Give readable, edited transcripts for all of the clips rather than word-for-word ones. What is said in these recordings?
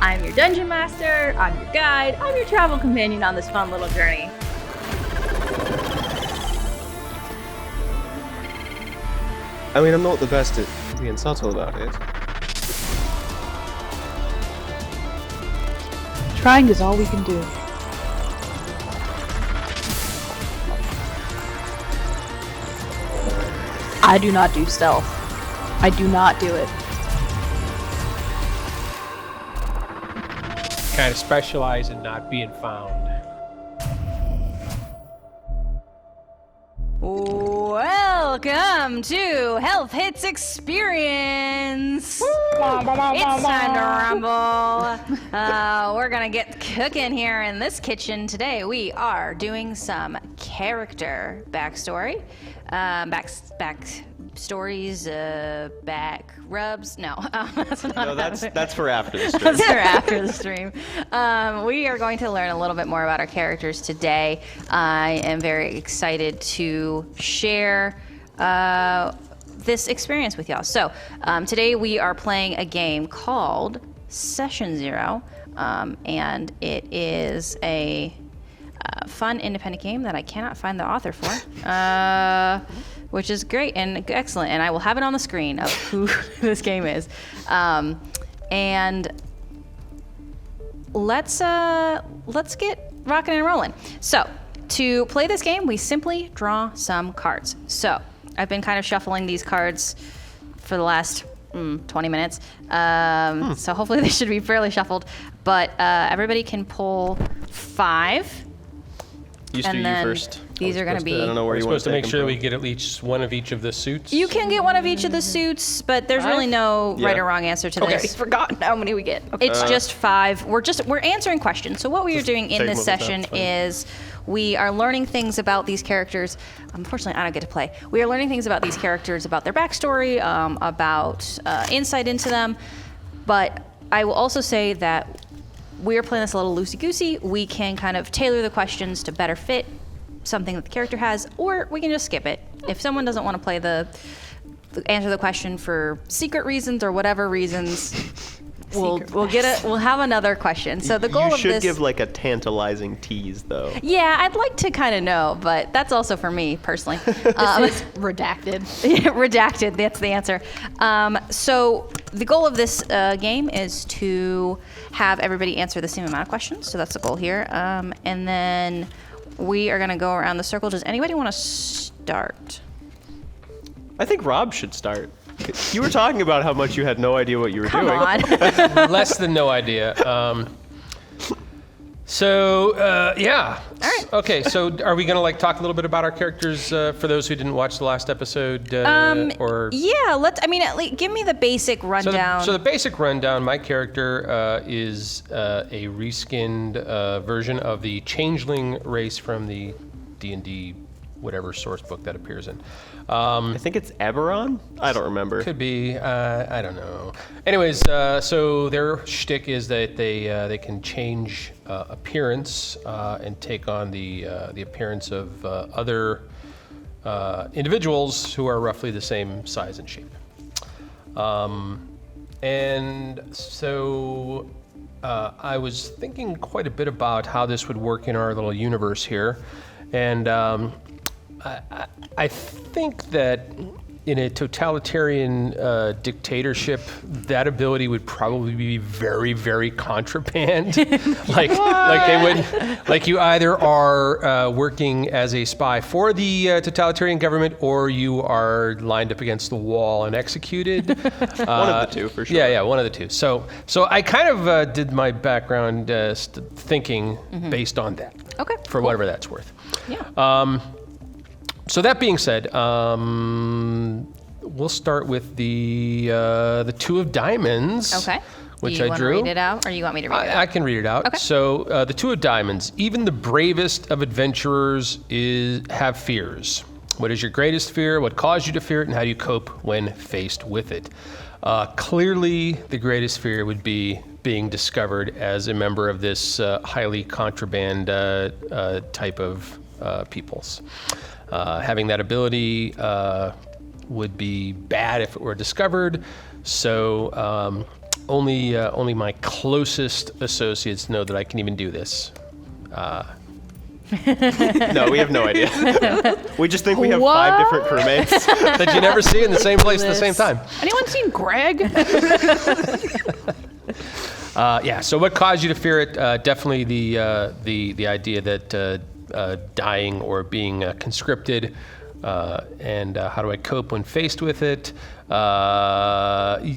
I'm your dungeon master, I'm your guide, I'm your travel companion on this fun little journey. I mean, I'm not the best at being subtle about it. Trying is all we can do. I do not do stealth. I do not do it. Kind of specialize in not being found. Welcome to Health Hits Experience! It's time to rumble. We're gonna get cooking here in this kitchen today. We are doing some character backstory. Backstories, back rubs. No, that's not. No, that's for after the stream. That's for after the stream. We are going to learn a little bit more about our characters today. I am very excited to share this experience with y'all. So today we are playing a game called Session Zero, and it is a fun independent game that I cannot find the author for, which is great and excellent. And I will have it on the screen of who this game is. And let's get rocking and rolling. So to play this game, we simply draw some cards. So I've been kind of shuffling these cards for the last 20 minutes. So hopefully they should be fairly shuffled. But everybody can pull 5. Used to you first. These are going to be. I don't know where We're you want supposed to make sure from. we get at least one of each of the suits. You can get one of each of the suits, but there's really no right or wrong answer to Okay. this. I've forgotten how many we get. Okay. It's just 5. We're answering questions. So what we are doing in take this what was that, session fine. is we are learning things about these characters. Unfortunately, I don't get to play. We are learning things about these characters, about their backstory, about insight into them. But I will also say that we're playing this a little loosey-goosey. We can kind of tailor the questions to better fit something that the character has, or we can just skip it. If someone doesn't want to play answer the question for secret reasons or whatever reasons, we'll have another question. So the goal you of should this, give like a tantalizing tease, though. yeah, I'd like to kind of know, but that's also for me personally. It's redacted. Redacted, that's the answer. So the goal of this game is to have everybody answer the same amount of questions. So that's the goal here. And then we are going to go around the circle. Does anybody want to start? I think Rob should start. You were talking about how much you had no idea what you were Come doing. on. Less than no idea. Yeah. All right. Okay, so are we going to talk a little bit about our characters for those who didn't watch the last episode? Or Yeah, at least give me the basic rundown. So the basic rundown, my character is a reskinned version of the changeling race from the D&D whatever source book that appears in. I think it's Eberron? I don't remember. Could be. I don't know. Anyways, so their shtick is that they can change appearance and take on the appearance of other individuals who are roughly the same size and shape. And so I was thinking quite a bit about how this would work in our little universe here, and I think that in a totalitarian dictatorship, that ability would probably be very, very contraband. like they would, you either are working as a spy for the totalitarian government, or you are lined up against the wall and executed. One of the two, for sure. Yeah, one of the two. So I kind of did my background thinking based on that. Okay. For whatever that's worth. Yeah. So that being said, we'll start with the 2 of diamonds. Okay. Which Do you I want drew. to read it out, or you want me to read it out? I can read it out. Okay. So the 2 of diamonds. Even the bravest of adventurers have fears. What is your greatest fear? What caused you to fear it? And how do you cope when faced with it? Clearly, the greatest fear would be being discovered as a member of this highly contraband type of peoples. Having that ability would be bad if it were discovered. So Only my closest associates know that I can even do this. No, we have no idea. We just think we have 5 different crewmates. That you never see in the same place at the same time. Anyone seen Greg? Yeah. So what caused you to fear it? Definitely the idea that dying or being conscripted, and how do I cope when faced with it? Hide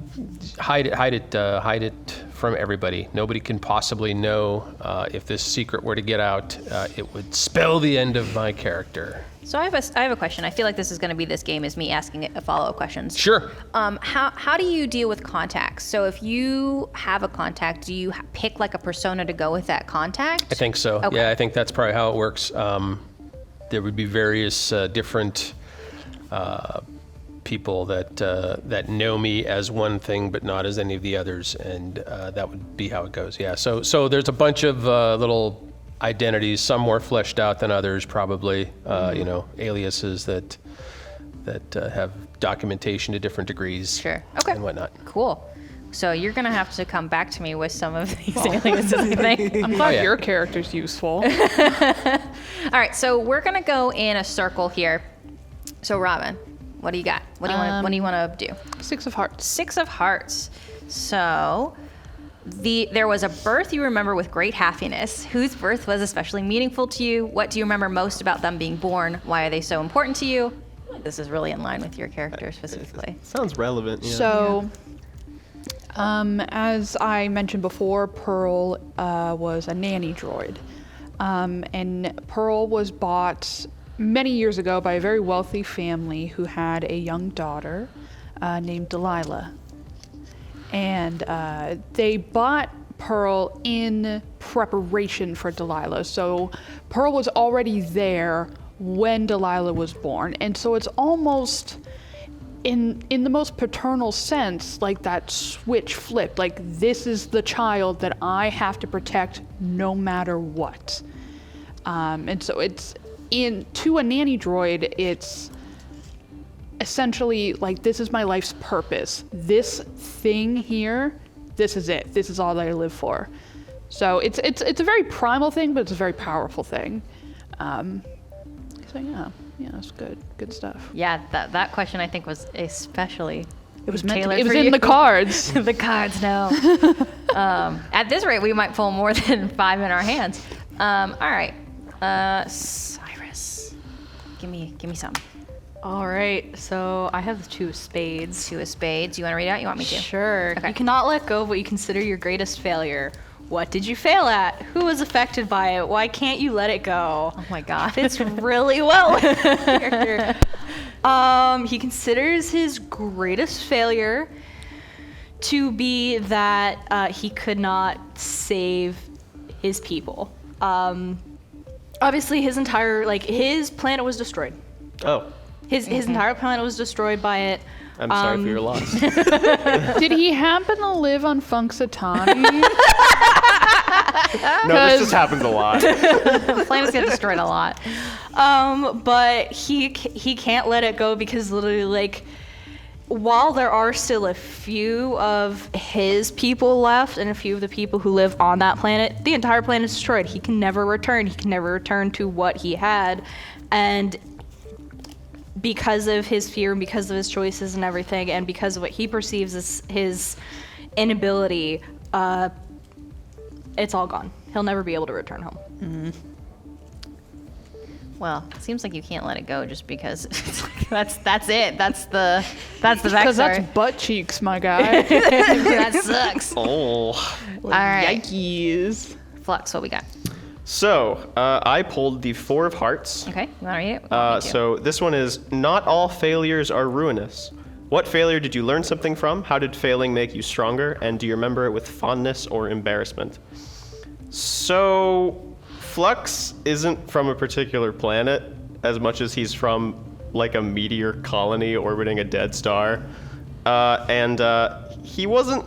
it from everybody. Nobody can possibly know. If this secret were to get out, it would spell the end of my character. So I have a question. I feel like this is going to be this game is me asking a follow-up questions. Sure. How do you deal with contacts? So if you have a contact, do you pick like a persona to go with that contact? I think so. Okay. Yeah, I think that's probably how it works. There would be various different people that know me as one thing, but not as any of the others, and that would be how it goes. Yeah. So there's a bunch of little identities, some more fleshed out than others, probably. Aliases that have documentation to different degrees. Sure. Okay. And whatnot. Cool. So you're gonna have to come back to me with some of these aliases. I think. I'm glad your character's useful. All right. So we're gonna go in a circle here. So Robin, what do you got? What do you want to do? 6 of Hearts. 6 of Hearts. So there was a birth you remember with great happiness. Whose birth was especially meaningful to you? What do you remember most about them being born? Why are they so important to you? This is really in line with your character specifically. Sounds relevant. Yeah. So, as I mentioned before, Pearl was a nanny droid. And Pearl was bought many years ago by a very wealthy family who had a young daughter named Delilah. And they bought Pearl in preparation for Delilah. So Pearl was already there when Delilah was born. And so it's almost, in the most paternal sense, like that switch flipped. Like, this is the child that I have to protect no matter what. And so it's, to a nanny droid, it's essentially like, this is my life's purpose. This thing here, this is it. This is all that I live for. So it's a very primal thing, but it's a very powerful thing. So yeah, it's good stuff. Yeah, that question I think was especially. It was meant to tailored be. It was for in you. the cards. The cards, no. At this rate, we might pull more than 5 in our hands. All right, Cyrus, give me some. All right, so I have 2 spades. 2 of spades. You want to read it out? You want me to? Sure. Okay. You cannot let go of what you consider your greatest failure. What did you fail at? Who was affected by it? Why can't you let it go? Oh my God. Fits really well with the character. He considers his greatest failure to be that he could not save his people. Obviously, his planet was destroyed. Oh, His entire planet was destroyed by it. I'm sorry for your loss. Did he happen to live on Funksatani? No, this just happens a lot. Planets get destroyed a lot. But he can't let it go because literally, like, while there are still a few of his people left and a few of the people who live on that planet, the entire planet is destroyed. He can never return. He can never return to what he had. And because of his fear and because of his choices and everything, and because of what he perceives as his inability, it's all gone. He'll never be able to return home. Mm-hmm. Well, it seems like you can't let it go just because that's it. That's the backstory. Because that's butt cheeks, my guy. That sucks. Oh. All right. Yikes. Flux, what we got? So, I pulled the 4 of Hearts. Okay, you want to read it? So this one is, not all failures are ruinous. What failure did you learn something from? How did failing make you stronger? And do you remember it with fondness or embarrassment? So, Flux isn't from a particular planet as much as he's from like a meteor colony orbiting a dead star. And he wasn't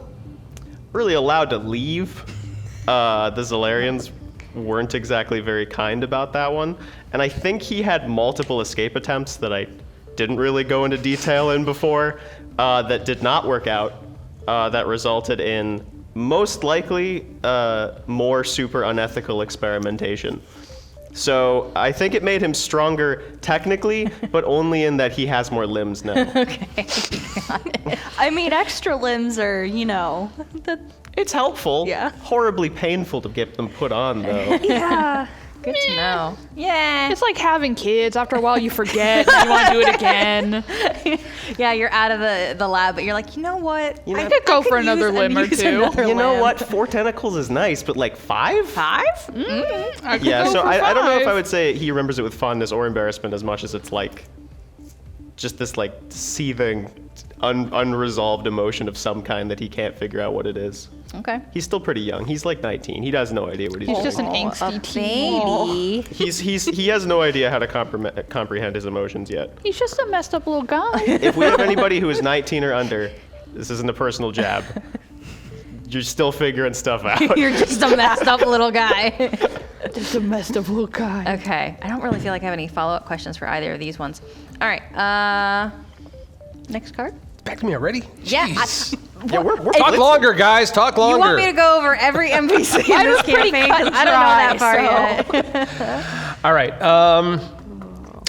really allowed to leave. The Zolarians weren't exactly very kind about that one. And I think he had multiple escape attempts that I didn't really go into detail in before that did not work out. that resulted in most likely more super unethical experimentation. So I think it made him stronger technically, but only in that he has more limbs now. Okay. Got it. I mean, extra limbs are, It's helpful. Yeah. Horribly painful to get them put on, though. Yeah. Good to know. Yeah. It's like having kids. After a while, you forget and you want to do it again. Yeah, you're out of the lab, but you're like, you know what? I could go for another limb or two. You know what? 4 tentacles is nice, but like 5? 5? I could Yeah, go so for I don't know if 5. I would say he remembers it with fondness or embarrassment as much as it's like just this like seething, unresolved emotion of some kind that he can't figure out what it is. Okay. He's still pretty young. He's like 19. He has no idea what he's He's doing. just an angsty teen. Baby. He has no idea how to comprehend his emotions yet. He's just a messed up little guy. If we have anybody who is 19 or under, this isn't a personal jab. You're still figuring stuff out. You're just a messed up little guy. Just a messed up little guy. Okay. I don't really feel like I have any follow-up questions for either of these ones. All right. Next card. Back to me already? Yeah. Jeez. Yeah, we're Talk longer, guys. Talk longer. You want me to go over every NPC in this campaign? 'Cause I don't know that far yet. All right.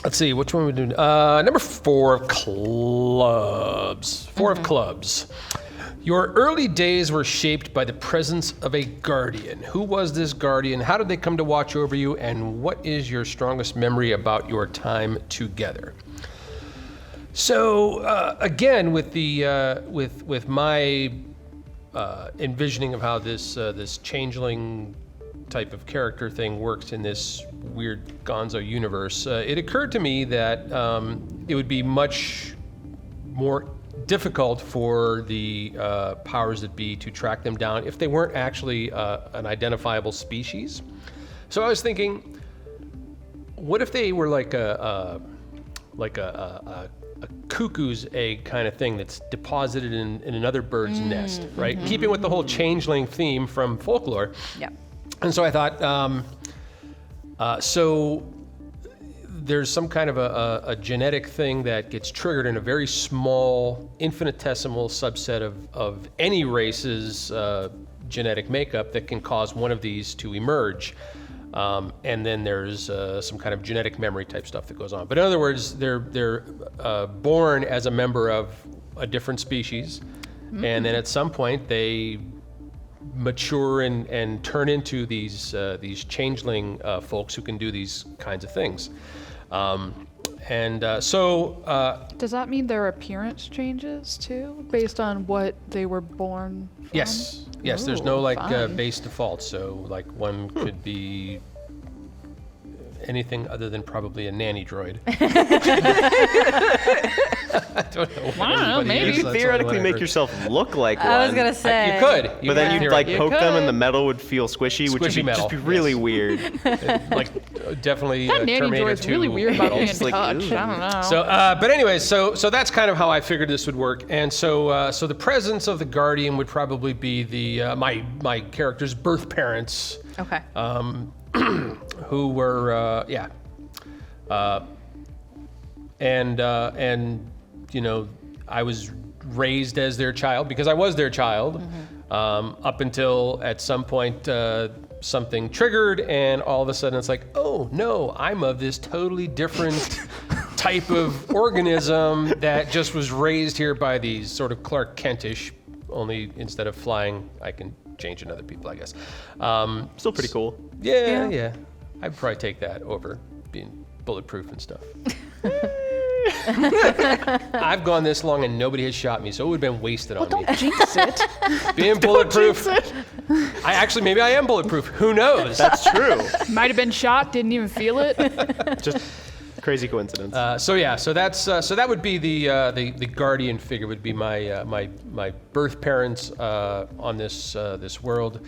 Let's see. Which one we doing? Number 4 of clubs. 4 of clubs. Your early days were shaped by the presence of a guardian. Who was this guardian? How did they come to watch over you? And what is your strongest memory about your time together? So again, with the with my envisioning of how this changeling type of character thing works in this weird Gonzo universe, it occurred to me that it would be much more difficult for the powers that be to track them down if they weren't actually an identifiable species. So I was thinking, what if they were like a cuckoo's egg kind of thing that's deposited in another bird's nest, right? Keeping with the whole changeling theme from folklore. Yeah. And so I thought, so there's some kind of a genetic thing that gets triggered in a very small, infinitesimal subset of any race's genetic makeup that can cause one of these to emerge. And then there's some kind of genetic memory type stuff that goes on. But in other words, they're born as a member of a different species, and then at some point they mature and turn into these changeling folks who can do these kinds of things. Does that mean their appearance changes too, based on what they were born from? Yes. There's Ooh, no fun. base default. So like one could be anything other than probably a nanny droid. I don't know. what Wow, everybody maybe. is. You That's could all theoretically I make heard. yourself look like one. I was gonna say. You could. But then you'd like You poke them and could. the metal would feel squishy, which would Squishy be metal, just be really yes. weird. Definitely That nanny Terminator droid's 2. really weird about being Just like, touched. ooh. I don't know. So, but anyway, so that's kind of how I figured this would work, and so the presence of the guardian would probably be the my character's birth parents, Okay. who were and you know, I was raised as their child because I was their child, up until at some point something triggered, and all of a sudden it's like, oh no, I'm of this totally different type of organism that just was raised here by these sort of Clark Kentish, only instead of flying, I can change into other people, I guess. Still pretty cool. Yeah. I'd probably take that over being bulletproof and stuff. I've gone this long and nobody has shot me, so it would have been wasted on me. Don't jinx it. Being bulletproof. Maybe I am bulletproof. Who knows? That's true. Might have been shot, didn't even feel it. Just crazy coincidence. So that would be the guardian figure would be my my birth parents on this world,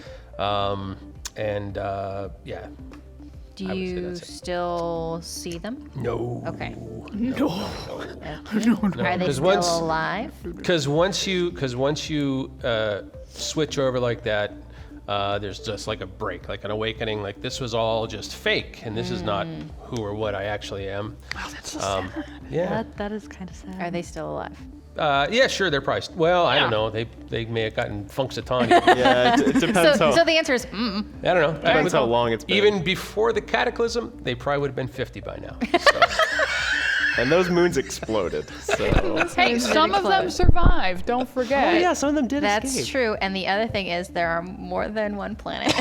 Do I would say you that's it. still see them? No. Okay. No. Are they still alive? Because once you switch over like that, there's just like a break, like an awakening. Like this was all just fake, and this is not who or what I actually am. Oh, that's so sad. Yeah. That is kind of sad. Are they still alive? Yeah, sure, they're priced. Well, I don't know. They may have gotten Punxsutawney. Yeah, it depends So the answer is, I don't know. depends how long it's been. Even before the cataclysm, they probably would have been 50 by now. So. And those moons exploded. So Hey, some of them survived. Don't forget. some of them did that's escape. true. And the other thing is there are more than one planet.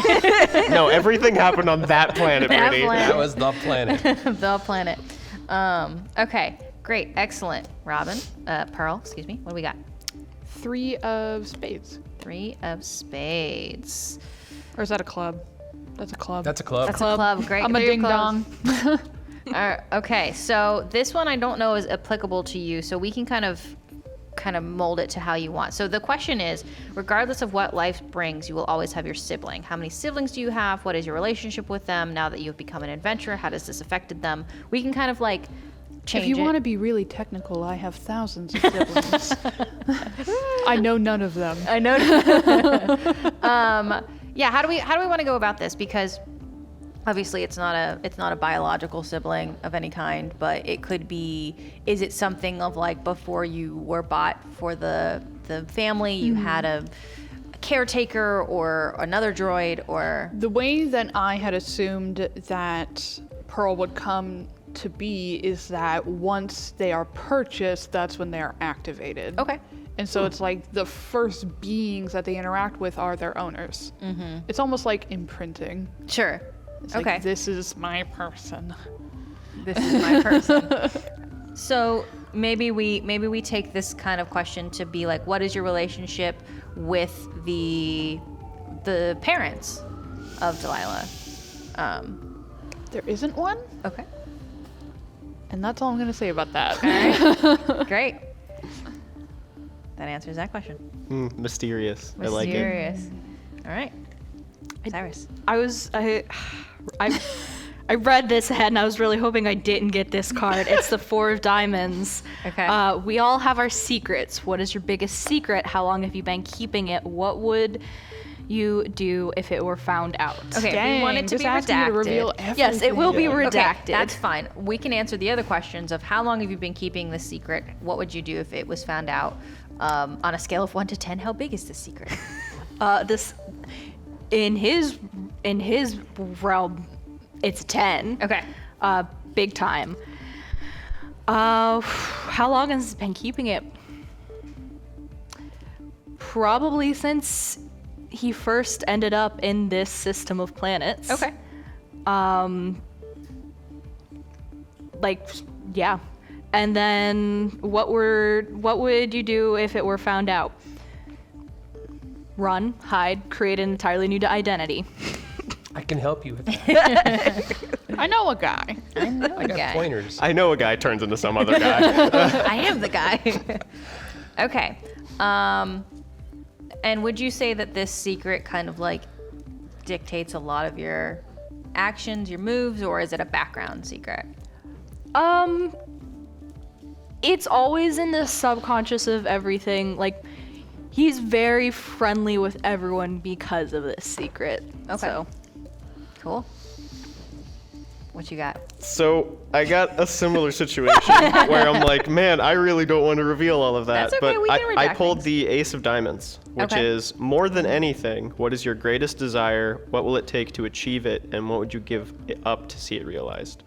No, everything happened on that planet, That Brittany. planet. That was the planet. The planet. Okay, great, excellent. Robin, Pearl, excuse me. What do we got? 3 of spades. 3 of spades. Or is that a club? That's a club. That's a club. That's a club. Great. I'm a They're your ding clubs. dong. Okay, so this one I don't know is applicable to you, so we can kind of mold it to how you want. So the question is, regardless of what life brings, you will always have your sibling. How many siblings do you have? What is your relationship with them now that you've become an adventurer? How does this affected them? We can kind of like change If you it. want to be really technical, I have thousands of siblings. I know none of them. I know. Yeah, how do we want to go about this? Because obviously it's not a biological sibling of any kind, but it could be. Is it something of like before you were bought for the family, you had a caretaker or another droid or The way that I had assumed that Pearl would come to be is that once they are purchased, that's when they are activated. Okay. And so it's like the first beings that they interact with are their owners. Mm-hmm. It's almost like imprinting. Sure. It's Okay. like, this is my person. This is my person. So maybe we take this kind of question to be like, what is your relationship with the parents of Delilah? There isn't one, Okay. and that's all I'm going to say about that. All right. Great. That answers that question. Mysterious. I like it. Mysterious. All right. Cyrus. I read this ahead and I was really hoping I didn't get this card. It's the 4 of diamonds. Okay. We all have our secrets. What is your biggest secret? How long have you been keeping it? What would you do if it were found out? Okay, if we want it to just be asking you to reveal redacted. everything. Yes, it will be redacted. Okay, that's fine. We can answer the other questions of how long have you been keeping this secret? What would you do if it was found out? On a scale of 1 to 10, how big is this secret? This in his realm, it's 10. Okay. Big time. How long has he been keeping it? Probably since he first ended up in this system of planets. Okay. Yeah. And then what would you do if it were found out? Run, hide, create an entirely new identity. I can help you with that. I know a guy. I know I got pointers. I know a guy turns into some other guy. I am the guy. Okay. And would you say that this secret kind of like dictates a lot of your actions, your moves, or is it a background secret? It's always in the subconscious of everything. Like, he's very friendly with everyone because of this secret. Okay. So. Cool. What you got? So I got a similar situation where I'm like, man, I really don't want to reveal all of that. That's okay, but we can I redact pulled things. the Ace of Diamonds, which Okay. is more than anything, what is your greatest desire? What will it take to achieve it? And what would you give it up to see it realized?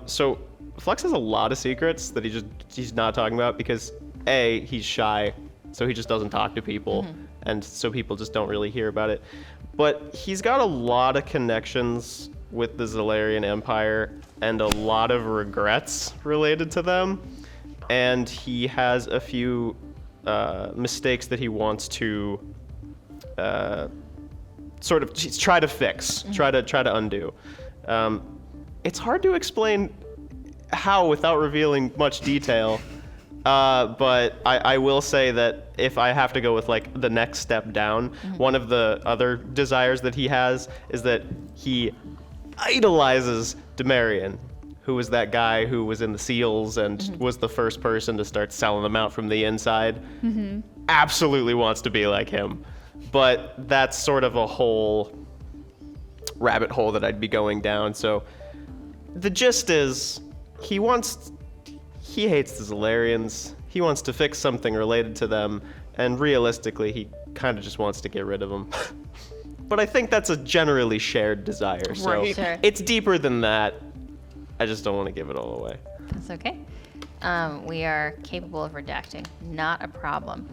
So Flux has a lot of secrets that he's not talking about because A, he's shy, so he just doesn't talk to people, and so people just don't really hear about it. But he's got a lot of connections with the Zalarian Empire and a lot of regrets related to them. And he has a few mistakes that he wants to sort of try to fix, try to undo. It's hard to explain how without revealing much detail. But I will say that if I have to go with like the next step down, one of the other desires that he has is that he idolizes Demarion, who was that guy who was in the SEALs and was the first person to start selling them out from the inside. Absolutely wants to be like him. But that's sort of a whole rabbit hole that I'd be going down. So the gist is he hates the Zalarians. he wants to fix something related to them, and realistically, he kind of just wants to get rid of them. But I think that's a generally shared desire, so Right. Sure. it's deeper than that. I just don't want to give it all away. That's okay. We are capable of redacting. Not a problem.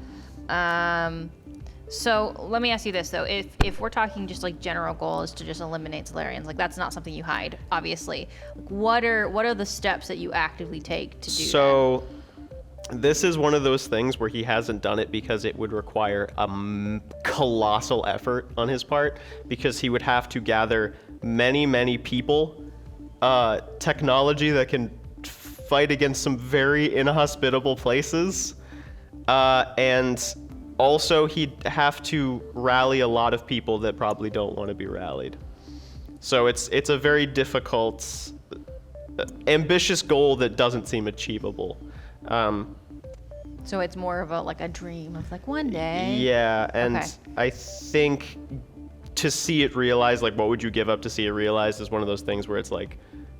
So let me ask you this though: if we're talking just like general goal is to just eliminate Solarians, like that's not something you hide, obviously. What are the steps that you actively take to do So, this is one of those things where he hasn't done it because it would require a colossal effort on his part, because he would have to gather many people, technology that can fight against some very inhospitable places, and also he'd have to rally a lot of people that probably don't want to be rallied. So it's a very difficult, ambitious goal that doesn't seem achievable. So it's more of a dream of like one day. Yeah, and Okay. I think to see it realized, like what would you give up to see it realized, is one of those things where it's like,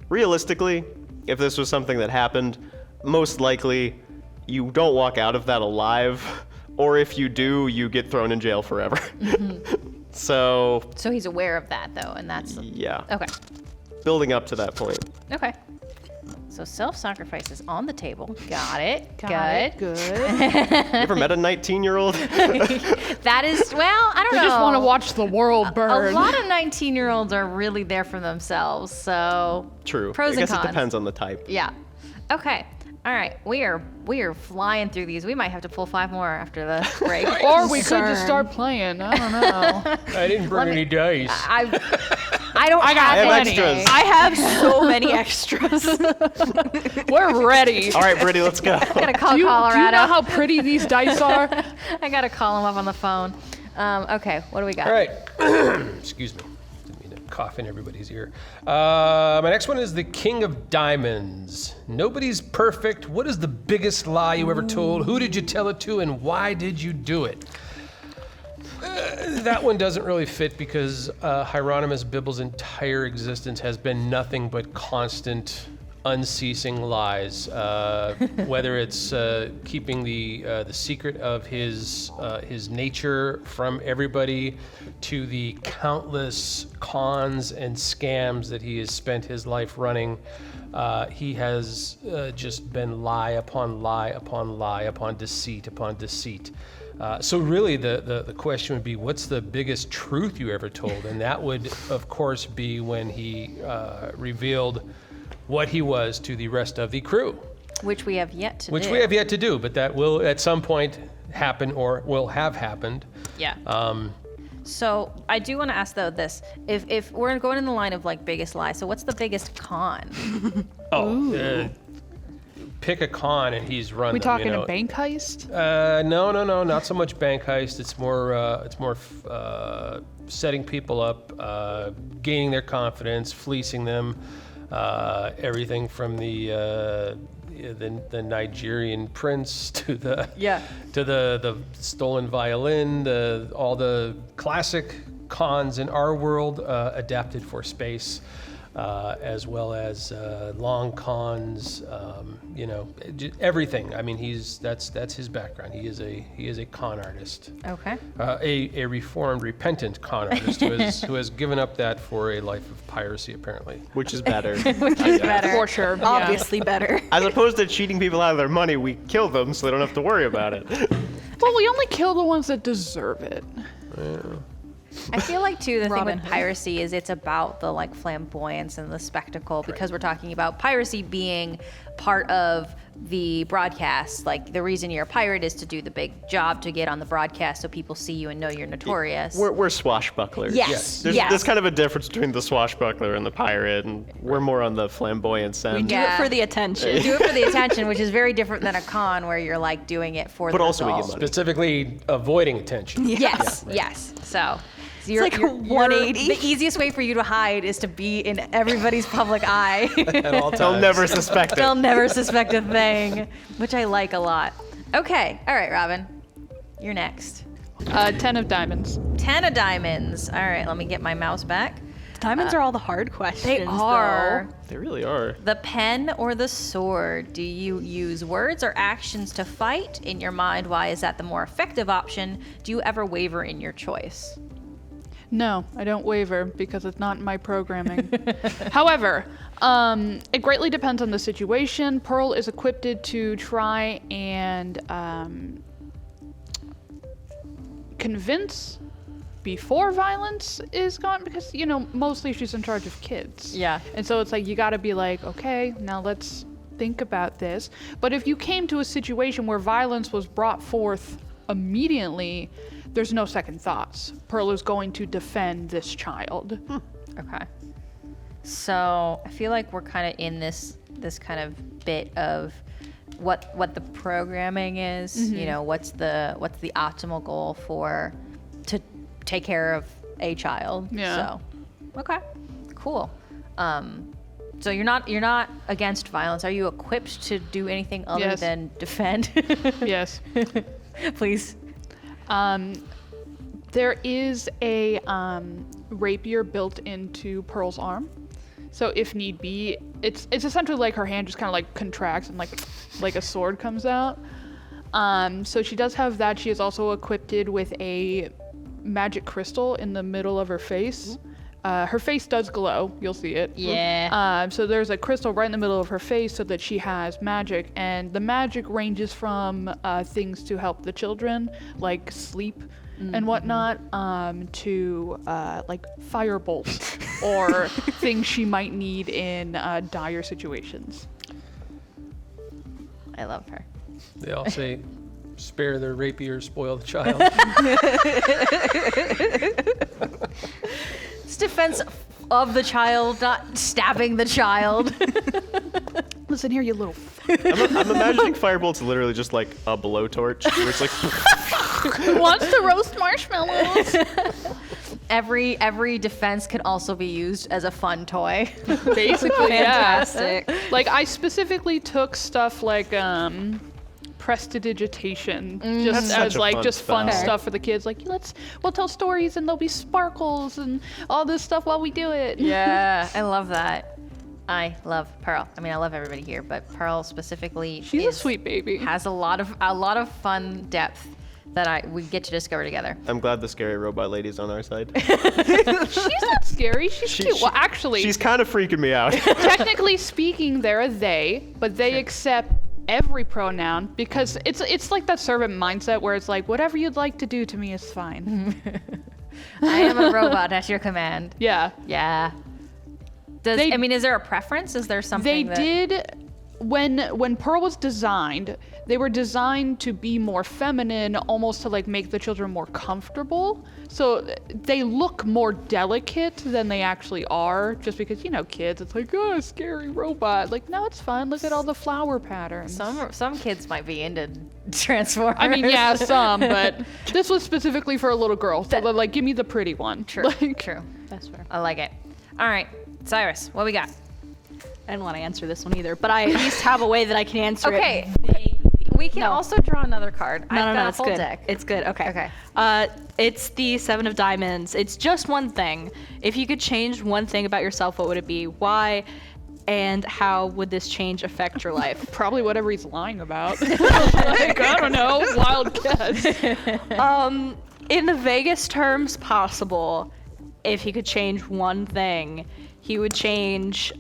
realistically, if this was something that happened, most likely you don't walk out of that alive, or if you do, you get thrown in jail forever. So, So he's aware of that though, and that's yeah, okay. building up to that point. Okay. So self-sacrifice is on the table. Got it. Good. You ever met a 19-year-old? That is, well, I don't They know. just want to watch the world A burn. lot of 19-year-olds are really there for themselves. So True. Pros I and guess cons. it depends on the type. yeah. Okay. All right. We are flying through these. We might have to pull 5 more after the break. Or we could just start playing. I don't know. I didn't bring any dice. I don't have have any. extras. I have so many extras. We're ready. All right, Brittany, let's go. I gotta call Do you Colorado. know how pretty these dice are? I gotta call him up on the phone. Okay. What do we got? All right. Excuse me. Didn't mean to cough in everybody's ear. My next one is the King of Diamonds. Nobody's perfect. What is the biggest lie you ever told? Who did you tell it to, and why did you do it? That one doesn't really fit because Heironymous Bibble's entire existence has been nothing but constant, unceasing lies. Whether it's keeping the secret of his nature from everybody, to the countless cons and scams that he has spent his life running. He has just been lie upon lie upon lie upon deceit upon deceit. So really the question would be, what's the biggest truth you ever told? And that would, of course, be when he revealed what he was to the rest of the crew. Which we have yet to Which do. we have yet to do, but that will at some point happen or will have happened. Yeah. So I do want to ask though this: if we're going in the line of like biggest lie, so what's the biggest con? Pick a con and he's run We them, talking you know. a bank heist? No, not so much bank heist. It's more setting people up, gaining their confidence, fleecing them. Everything from the Nigerian prince to the stolen violin, all the classic cons in our world adapted for space. As well as long cons, everything. I mean, that's his background. He is a con artist, Okay. a reformed, repentant con artist who has given up that for a life of piracy, apparently. Which is better. Which is better. For sure. Obviously better. As opposed to cheating people out of their money, we kill them so they don't have to worry about it. Well, we only kill the ones that deserve it. I feel like too the thing Robin with Hood. piracy is it's about the like flamboyance and the spectacle, because we're talking about piracy being part of the broadcast. Like the reason you're a pirate is to do the big job to get on the broadcast so people see you and know you're notorious. We're swashbucklers. Yes. There's kind of a difference between the swashbuckler and the pirate, and we're more on the flamboyance We end. do Yeah. it for the attention. Do it for the attention, which is very different than a con where you're like doing it for But the also we get result. money. Specifically, avoiding attention. Yes, yes. So you're, like a 180. The easiest way for you to hide is to be in everybody's public eye. At all times. They'll never suspect They'll it. never suspect a thing, which I like a lot. Okay, all right, Robin, you're next. 10 of diamonds. 10 of diamonds. All right, let me get my mouse back. Diamonds are all the hard questions. They are. They really are. The pen or the sword? Do you use words or actions to fight? In your mind, why is that the more effective option? Do you ever waver in your choice? No, I don't waver because it's not in my programming. However, it greatly depends on the situation. Pearl is equipped to try and convince before violence is gone because, you know, mostly she's in charge of kids. Yeah. And so it's like you got to be like, okay, now let's think about this. But if you came to a situation where violence was brought forth immediately, there's no second thoughts. Pearl is going to defend this child. Okay. So I feel like we're kind of in this kind of bit of what the programming is. You know, what's the optimal goal to take care of a child. Yeah. So okay, cool. So you're not against violence. Are you equipped to do anything other Yes. than defend? Yes. Please. There is a rapier built into Pearl's arm. So if need be, it's essentially like her hand just kind of like contracts and like a sword comes out. So she does have that. She is also equipped with a magic crystal in the middle of her face. Her face does glow. You'll see it. Yeah. So there's a crystal right in the middle of her face so that she has magic. And the magic ranges from things to help the children, like sleep and whatnot, to like fire bolts or things she might need in dire situations. I love her. They all say, spare the rapier, spoil the child. It's defense of the child, not stabbing the child. Listen here, you little. I'm imagining Firebolt's literally just like a blowtorch, where it's like, Who wants to roast marshmallows? Every defense can also be used as a fun toy. Basically, Fantastic. yeah. Like I specifically took stuff like prestidigitation, just That's such as a like fun just fun spell. stuff for the kids. Like we'll tell stories and there'll be sparkles and all this stuff while we do it. Yeah, I love that. I love Pearl. I mean, I love everybody here, but Pearl specifically She's a sweet baby. has a lot of fun depth that we get to discover together. I'm glad the scary robot lady's on our side. She's not scary. She's cute. Well, actually, She's kind of freaking me out. technically speaking, they're a they, but they accept every pronoun because it's like that servant mindset where it's like whatever you'd like to do to me is fine. I am a robot at your command. Yeah. Yeah. Is there a preference? Is there something They did when Pearl was designed, they were designed to be more feminine, almost to like make the children more comfortable. So they look more delicate than they actually are, just because, you know, kids, it's like, oh, scary robot. Like, no, it's fun. Look at all the flower patterns. Some kids might be into Transformers. I mean, yeah, some, but this was specifically for a little girl. So they're like, give me the pretty one. True. Like, True. That's fair. I like it. All right, Cyrus, what we got? I didn't want to answer this one either, but I at least have a way that I can answer Okay. it. We can No. also draw another card. I've got a It's full good. deck. It's good. Okay. Okay. It's the Seven of Diamonds. It's just one thing. If you could change one thing about yourself, what would it be? Why? And how would this change affect your life? probably whatever he's lying about. Like, I don't know. Wild guess. In the vaguest terms possible, if he could change one thing, he would change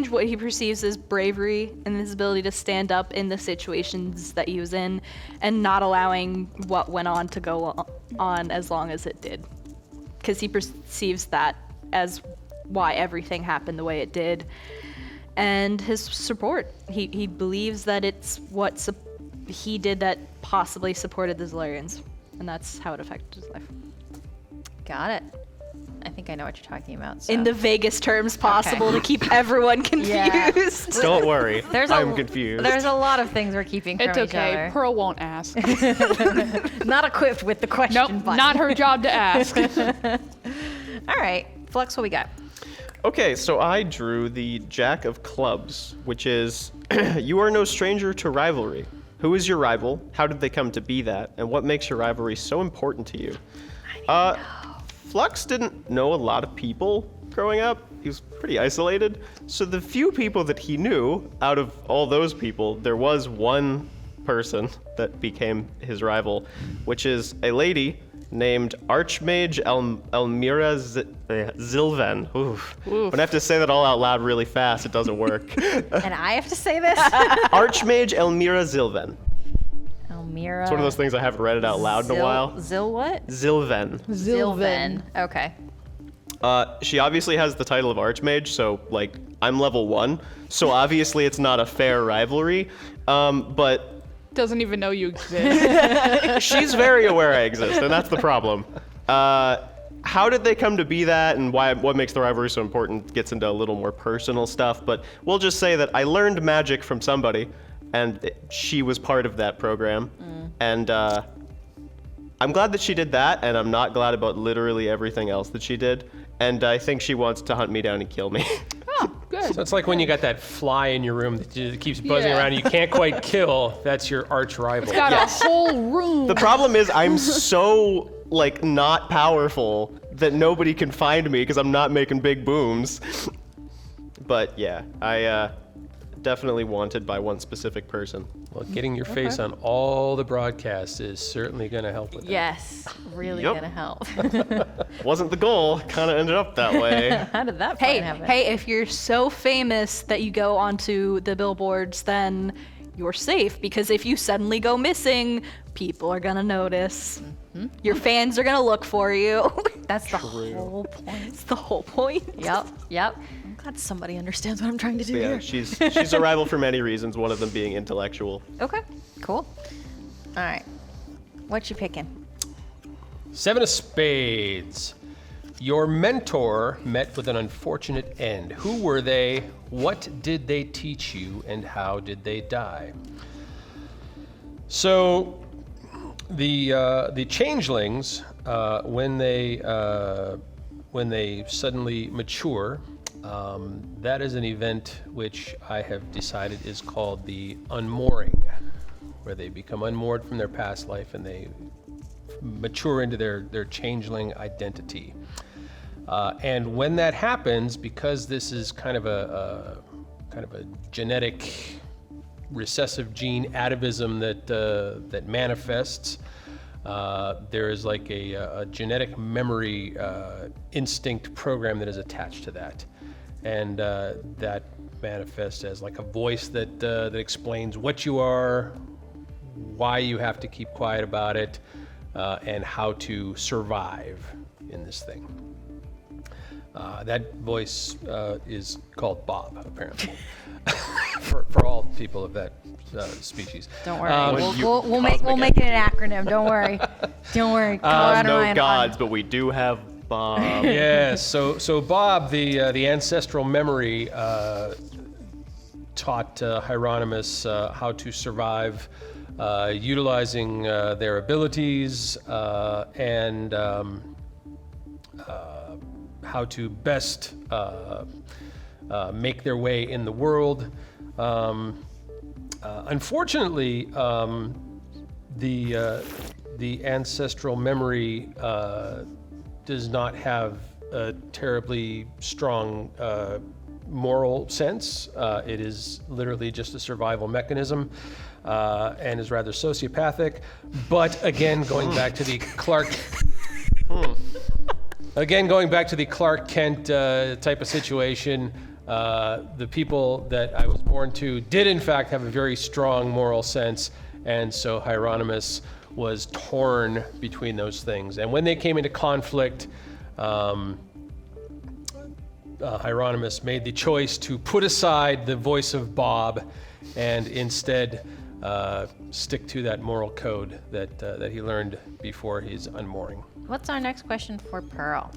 what he perceives as bravery and his ability to stand up in the situations that he was in and not allowing what went on to go on as long as it did. Because he perceives that as why everything happened the way it did. And his support. He believes that it's what he did that possibly supported the Zolarians. And that's how it affected his life. Got it. I think I know what you're talking about. So. In the vaguest terms possible to keep everyone confused. Yeah. Don't worry, There's I'm a, confused. There's a lot of things we're keeping from It's each okay. other. Pearl won't ask. Not equipped with the question Nope, button. not her job to ask. All right, Flux, what we got? Okay, so I drew the Jack of Clubs, which is you are no stranger to rivalry. Who is your rival? How did they come to be that? And what makes your rivalry so important to you? Flux didn't know a lot of people growing up. He was pretty isolated. So the few people that he knew, out of all those people, there was one person that became his rival, which is a lady named Archmage Elmira Zilven. Oof. When I have to say that all out loud really fast, it doesn't work. And I have to say this? Archmage Elmira Zilven. Elmira. It's one of those things I haven't read it out loud in a while. Zil what? Zilven. Zilven. Okay. She obviously has the title of Archmage, so, like, I'm level 1, so obviously it's not a fair rivalry, but Doesn't even know you exist. she's very aware I exist, and that's the problem. How did they come to be that, and what makes the rivalry so important gets into a little more personal stuff, but we'll just say that I learned magic from somebody, and she was part of that program, and I'm glad that she did that, and I'm not glad about literally everything else that she did, and I think she wants to hunt me down and kill me. Oh, good. So it's like when you got that fly in your room that keeps buzzing Yeah. around and you can't quite kill. That's your arch rival. Got a whole room. The problem is I'm so, like, not powerful that nobody can find me because I'm not making big booms. But yeah, I definitely wanted by one specific person. Well, getting your face on all the broadcasts is certainly going to help with that. Yes. Really Yep. gonna help. Wasn't the goal, kind of ended up that way. How did that Hey, happen? hey, if you're so famous that you go onto the billboards, then you're safe, because if you suddenly go missing, people are gonna notice. Your fans are gonna look for you. That's the whole point. It's the whole point. Yep. I'm glad somebody understands what I'm trying to do Yeah, here. she's a rival for many reasons, one of them being intellectual. Okay, cool. All right. What you picking? 7 of Spades. Your mentor met with an unfortunate end. Who were they? What did they teach you? And how did they die? So, the changelings, when they suddenly mature, that is an event which I have decided is called the unmooring, where they become unmoored from their past life and they mature into their changeling identity. And when that happens, because this is kind of a genetic recessive gene atavism that manifests, there is like a genetic memory instinct program that is attached to that, and that manifests as like a voice that explains what you are, why you have to keep quiet about it, and how to survive in this thing. That voice is called Bob, apparently, for all people of that species. Don't worry. When you We'll make it an acronym. Don't worry. Don't worry. Colorado No Ryan gods, but we do have Bob. Yes. So Bob, the ancestral memory, taught Heironymous how to survive, utilizing their abilities and how to best make their way in the world. Unfortunately, the ancestral memory does not have a terribly strong moral sense. It is literally just a survival mechanism and is rather sociopathic. But again, going back to the Clark Kent type of situation, the people that I was born to did in fact have a very strong moral sense, and so Heironymous was torn between those things. And when they came into conflict, Heironymous made the choice to put aside the voice of Bob and instead stick to that moral code that he learned before his unmooring. What's our next question for Pearl?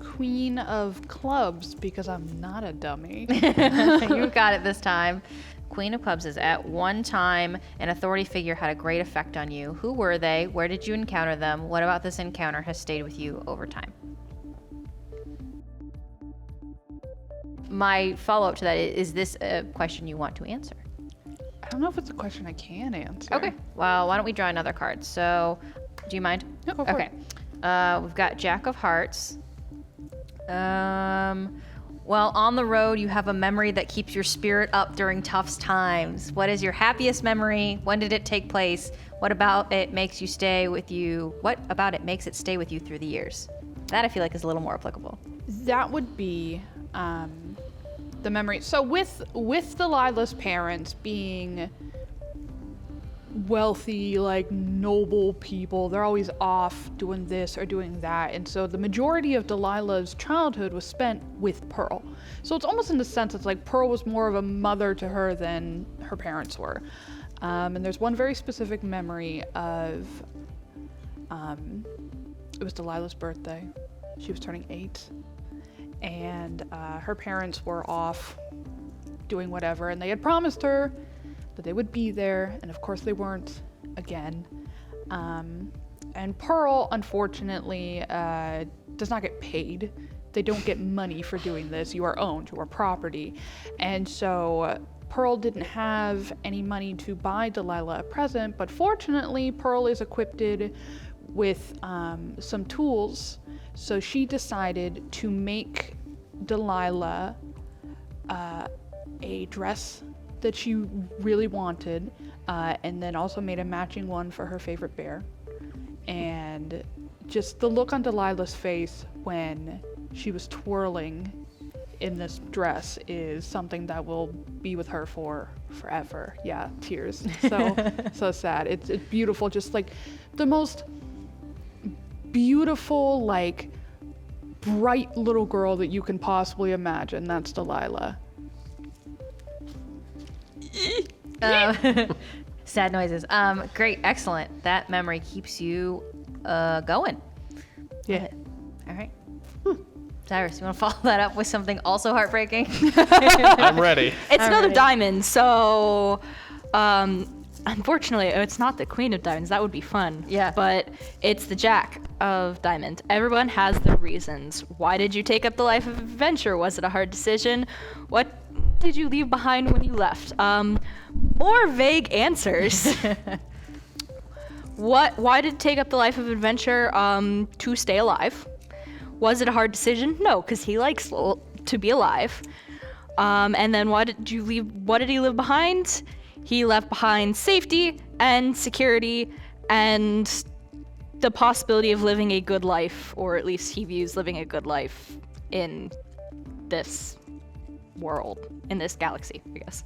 Queen of Clubs, because I'm not a dummy. You got it this time. Queen of Clubs is at one time an authority figure had a great effect on you. Who were they? Where did you encounter them? What about this encounter has stayed with you over time? My follow-up to that is this a question you want to answer? I don't know if it's a question I can answer. Okay. Well, why don't we draw another card? So, do you mind? No, go for Okay. We've got Jack of Hearts. Well, on the road, you have a memory that keeps your spirit up during tough times. What is your happiest memory? When did it take place? What about it makes you stay with you? What about it makes it stay with you through the years? That I feel like is a little more applicable. That would be the memory. So with Delilah's parents being wealthy, like noble people, they're always off doing this or doing that, and so the majority of Delilah's childhood was spent with Pearl. So it's almost in the sense it's like Pearl was more of a mother to her than her parents were. And there's one very specific memory of it was Delilah's birthday. She was turning 8, and her parents were off doing whatever, and they had promised her that they would be there, and of course they weren't again. And Pearl, unfortunately, does not get paid. They don't get money for doing this. You are owned, you are property. And so Pearl didn't have any money to buy Delilah a present, but fortunately Pearl is equipped with some tools. So she decided to make Delilah a dress that she really wanted, and then also made a matching one for her favorite bear. And just the look on Delilah's face when she was twirling in this dress is something that will be with her for forever. Yeah, tears. So sad. It's beautiful, just like the most beautiful, like bright little girl that you can possibly imagine. That's Delilah. Sad noises. Great, excellent. That memory keeps you going. Yeah. All right. Cyrus, you want to follow that up with something also heartbreaking? I'm ready. It's another diamond, so unfortunately, it's not the Queen of Diamonds. That would be fun. Yeah. But it's the Jack of Diamond. Everyone has their reasons. Why did you take up the life of adventure? Was it a hard decision? What did you leave behind when you left? More vague answers. Why did you take up the life of adventure? To stay alive. Was it a hard decision? No, because he likes to be alive. And then what did he leave behind? He left behind safety and security and the possibility of living a good life, or at least he views living a good life in this world, in this galaxy, I guess.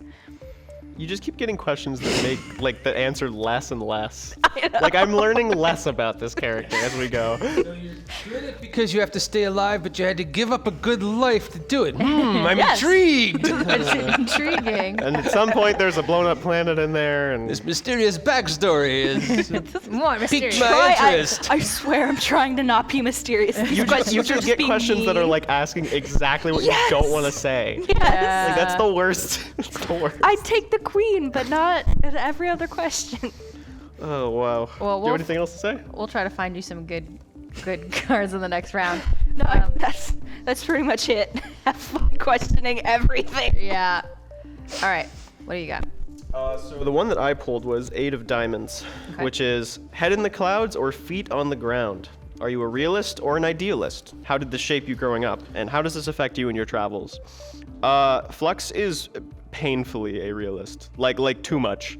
You just keep getting questions that make like the answer less and less. Like I'm learning less about this character as we go. So you're doing it because you have to stay alive, but you had to give up a good life to do it. I'm intrigued. It's intriguing. And at some point there's a blown up planet in there, and This mysterious backstory is More piqued mysterious. my interest. I swear I'm trying to not be mysterious. These you questions just are get being questions that are mean. like asking exactly what Yes! you don't want to say. Yes. Like that's the worst. It's the worst. I take the queen, but not every other question. Oh wow. Well, Do you have we'll- anything else to say? We'll try to find you some good cards in the next round. No, that's pretty much it. Have fun questioning everything. Yeah. All right. What do you got? So the one that I pulled was 8 of Diamonds, Okay. which is head in the clouds or feet on the ground. Are you a realist or an idealist? How did this shape you growing up? And how does this affect you in your travels? Flux is painfully a realist, like too much,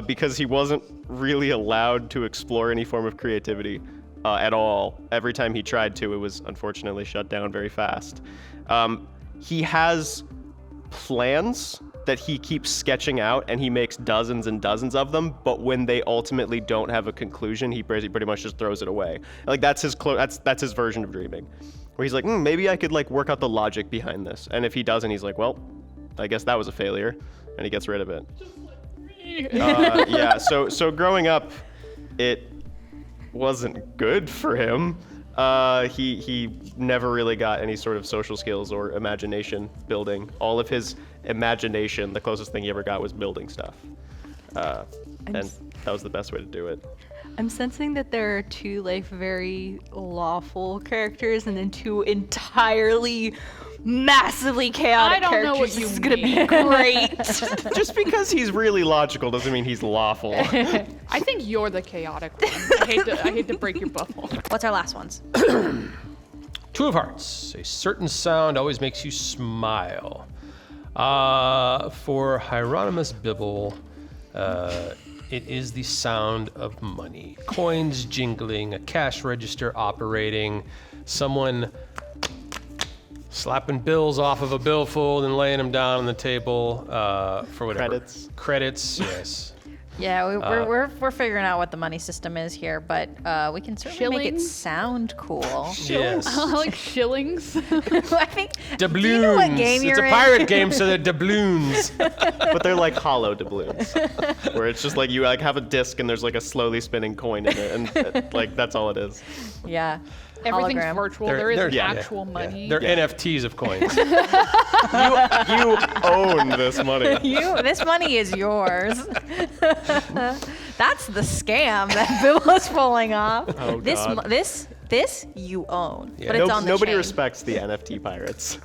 because he wasn't really allowed to explore any form of creativity at all. Every time he tried to, it was unfortunately shut down very fast. He has plans that he keeps sketching out, and he makes dozens and dozens of them, but when they ultimately don't have a conclusion, he pretty much just throws it away. Like that's his that's his version of dreaming, where he's like, maybe I could like work out the logic behind this, and if he doesn't, he's like, well, I guess that was a failure, and he gets rid of it. Yeah, so growing up, it wasn't good for him. He never really got any sort of social skills or imagination building. All of his imagination, the closest thing he ever got was building stuff. and that was the best way to do it. I'm sensing that there are two like very lawful characters and then two entirely massively chaotic I don't know characters. what you This is gonna be mean. great. Just because he's really logical doesn't mean he's lawful. I think you're the chaotic one. I hate to break your bubble. What's our last ones? Two of Hearts. A certain sound always makes you smile. For Heironymous Bibble, it is the sound of money. Coins jingling, a cash register operating, someone slapping bills off of a billfold and laying them down on the table for whatever. Credits, yes. Yeah, we're figuring out what the money system is here, but we can certainly make it Shillings? sound cool. Yes. I like shillings. I think. Doubloons. Do you know what game you're It's a in? pirate game, so they're doubloons. But they're like hollow doubloons, where it's just like you like have a disc and there's like a slowly spinning coin in it, and like that's all it is. Yeah. Everything's Hologram. virtual. They're- There isn't they're- actual money. They're NFTs of coins. You own this money. This money is yours. That's the scam that Bill was pulling off. Oh, this, God. this you own, Yeah. but it's on the Nobody chain. respects the NFT pirates.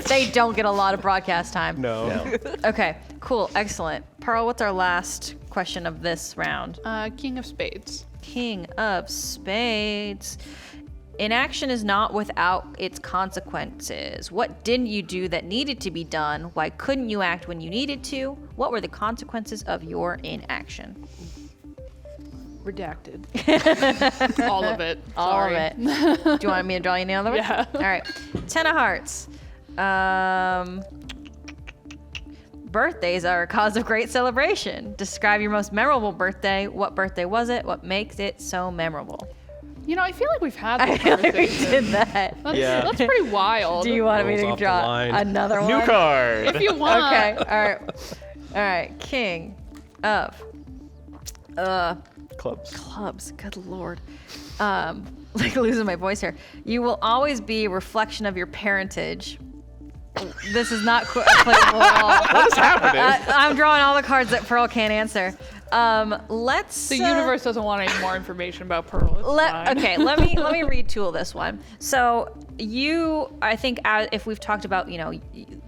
They don't get a lot of broadcast time. No. Okay, cool, excellent. Pearl, what's our last question of this round? King of Spades. King of Spades. Inaction is not without its consequences. What didn't you do that needed to be done? Why couldn't you act when you needed to? What were the consequences of your inaction? Redacted. All of it. All Sorry. of it. Do you want me to draw you any other one? Yeah. All right. 10 of Hearts. Birthdays are a cause of great celebration. Describe your most memorable birthday. What birthday was it? What makes it so memorable? You know, I feel like we've had I this feel like we conversation. did that. Yeah. That's pretty wild. Do you want me Rolls to off the draw line. another one? New card. If you want. Okay. All right. All right. King of Clubs. clubs. Good lord. Like losing my voice here. You will always be a reflection of your parentage. This is not applicable at all. What is happening? I'm drawing all the cards that Pearl can't answer. Let's. The universe doesn't want any more information about Pearl. It's fine. Okay, let me retool this one. So I think if we've talked about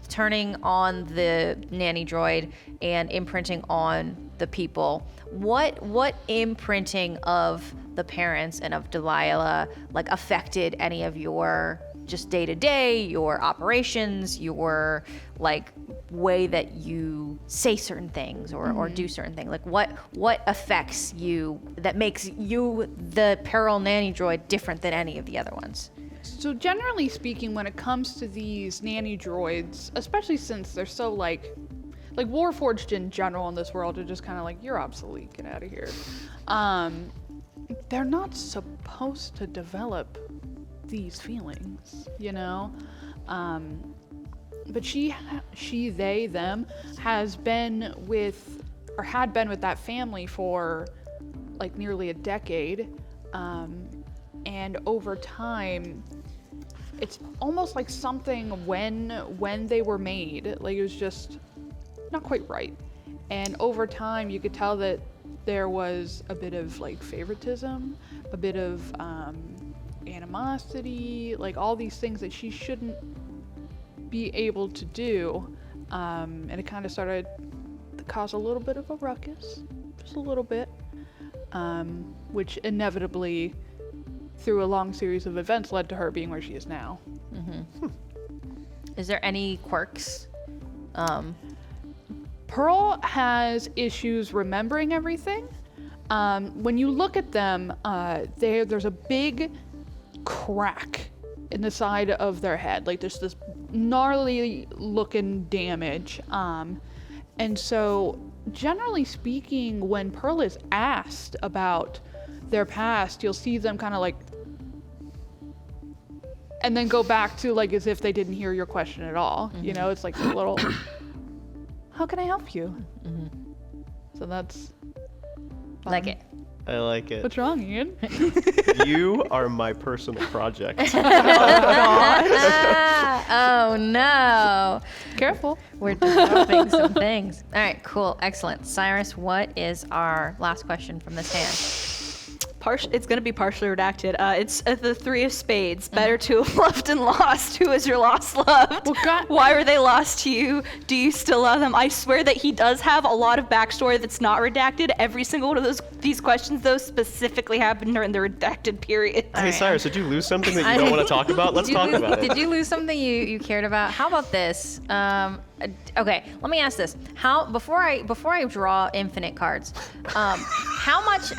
turning on the nanny droid and imprinting on the people, what imprinting of the parents and of Delilah like affected any of your just day to day, your operations, your like way that you say certain things or do certain things? Like what affects you that makes you the P.E.A.R.L nanny droid different than any of the other ones? So generally speaking, when it comes to these nanny droids, especially since they're so like Warforged in general in this world are just kind of like, you're obsolete, get out of here. They're not supposed to develop these feelings, but they, them has been with, or had been with that family for like nearly a decade. And over time, it's almost like something when they were made, like it was just not quite right. And over time, you could tell that there was a bit of like favoritism, a bit of animosity, like all these things that she shouldn't be able to do. And it kind of started to cause a little bit of a ruckus, just a little bit, which inevitably, through a long series of events, led to her being where she is now. Is there any quirks? Pearl has issues remembering everything. When you look at them, there's a big crack in the side of their head. Like there's this gnarly looking damage. And so generally speaking, when Pearl is asked about their past, you'll see them kind of like, and then go back to like as if they didn't hear your question at all. It's like a little, how can I help you? So that's Like it. I like it. What's wrong, Ian? You are my personal project. Oh no. Careful. We're developing some things. All right, cool, excellent. Cyrus, what is our last question from this hand? It's going to be partially redacted. It's the three of spades. Better to have loved and lost. Who is your lost loved? Well, God- Why were they lost to you? Do you still love them? I swear that he does have a lot of backstory that's not redacted. Every single one of these questions, though, specifically happened during the redacted period. Hey, Cyrus, did you lose something that you don't want to talk about? Let's talk about it. Did you lose something you cared about? How about this? Okay, let me ask this. Before I draw infinite cards, how much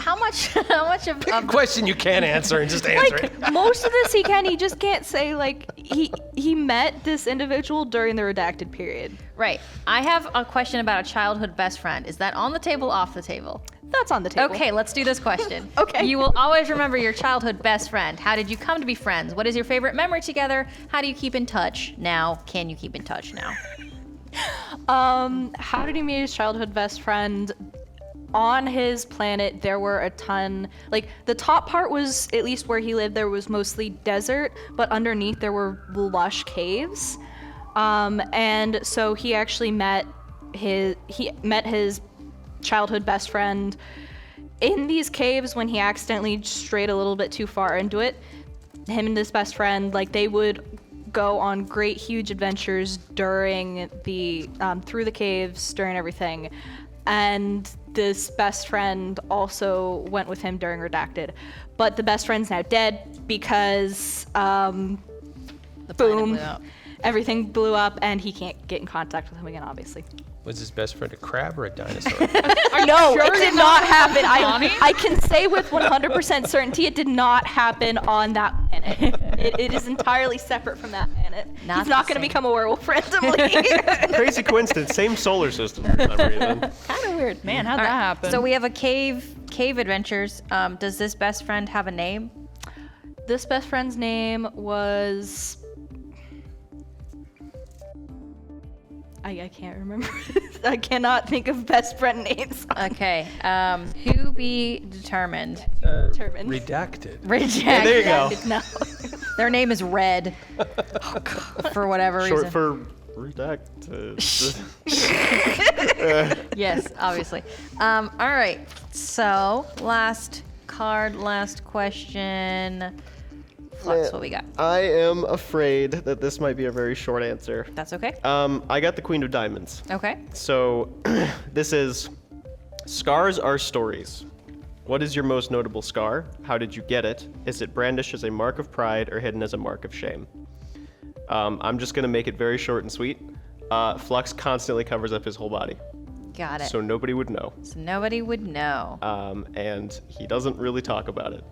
of Question you can't answer and just answer it. Most of this he can. He just can't say like he met this individual during the redacted period. Right. I have a question about a childhood best friend. Is that on the table, off the table? That's on the table. Okay, let's do this question. Okay. You will always remember your childhood best friend. How did you come to be friends? What is your favorite memory together? How do you keep in touch now? Can you keep in touch now? How did he meet his childhood best friend? On his planet, there were a ton, like the top part was, at least where he lived, there was mostly desert, but underneath there were lush caves. And so he actually met his childhood best friend in these caves when he accidentally strayed a little bit too far into it. Him and this best friend, like they would go on great huge adventures during the through the caves during everything, and this best friend also went with him during redacted, but the best friend's now dead because The planet boom, blew up. everything blew up and he can't get in contact with him again, obviously. Was his best friend a crab or a dinosaur? No, it did not happen. I can say with 100% certainty it did not happen on that planet. It is entirely separate from that planet. Not He's not the going to same. become a werewolf randomly. Crazy coincidence. Same solar system for some reason. Kind of weird. Man, how'd All that right, happen? So we have a cave adventures. Does this best friend have a name? This best friend's name was... I can't remember. I cannot think of best friend names. Okay. Who be determined? Determined. Redacted. Reject. There you go. No. Their name is Red. For whatever Short reason. for redacted. Yes, obviously. All right. So last card, last question. Flux, what we got? I am afraid that this might be a very short answer. That's okay. I got the Queen of Diamonds. Okay. So this is scars are stories. What is your most notable scar? How did you get it? Is it brandished as a mark of pride or hidden as a mark of shame? I'm just gonna make it very short and sweet. Flux constantly covers up his whole body, Got it. so nobody would know. So nobody would know. And he doesn't really talk about it.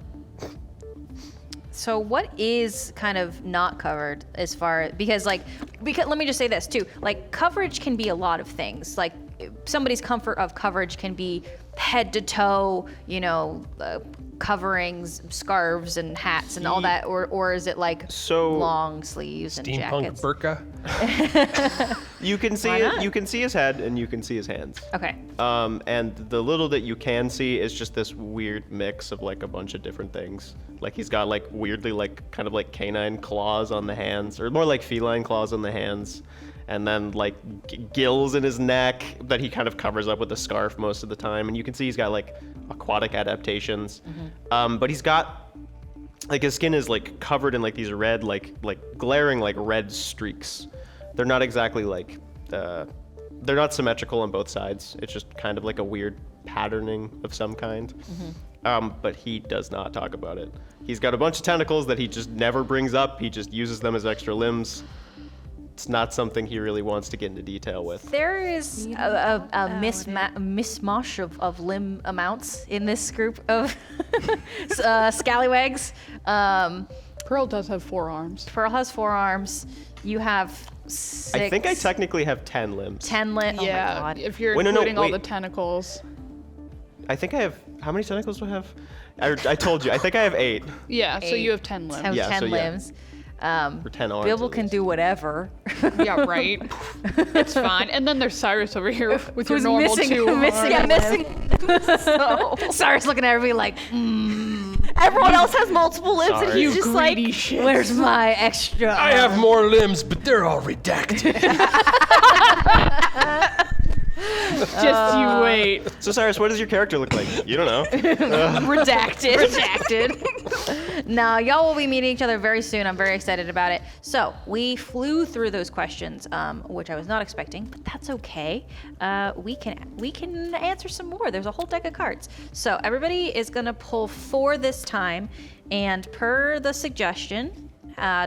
So what is kind of not covered as far because let me just say this too. Like coverage can be a lot of things. Like somebody's comfort of coverage can be head to toe, coverings, scarves and hats and all that, or is it like So- long sleeves and Steampunk jackets? burqa. You can see Why it. not? You can see his head and you can see his hands. Okay. And the little that you can see is just this weird mix of like a bunch of different things. Like he's got like weirdly like kind of like canine claws on the hands, or more like feline claws on the hands, and then like gills in his neck that he kind of covers up with a scarf most of the time. And you can see he's got like aquatic adaptations, but he's got like his skin is like covered in like these red like glaring like red streaks. They're not exactly like they're not symmetrical on both sides. It's just kind of like a weird patterning of some kind. But he does not talk about it. He's got a bunch of tentacles that he just never brings up. He just uses them as extra limbs. It's not something he really wants to get into detail with. There is a mishmash of limb amounts in this group of scallywags. Pearl does have 4 arms. Pearl has 4 arms. You have 6. I think I technically have 10 limbs. 10 limbs. Oh my Yeah, god. if you're Wait, no, including all wait. the tentacles. I think I have. How many tentacles do I have? I told you. I think I have 8. Yeah, so you have 10 limbs. Have Yeah, 10 so yeah. limbs. For 10 arms. Bilbo at can least. do whatever. Yeah, right. It's fine. And then there's Cyrus over here with your Who's normal missing- two. missing- arms. Cyrus looking at everybody like, Everyone else has multiple limbs, and Sorry. he's just like, Greedy shit. where's my extra? I have more limbs, but they're all redacted. Just you wait. So Cyrus, what does your character look like? You don't know. redacted. Redacted. Now, y'all will be meeting each other very soon. I'm very excited about it. So, we flew through those questions, which I was not expecting, but that's okay. We can answer some more. There's a whole deck of cards. So, everybody is going to pull 4 this time, and per the suggestion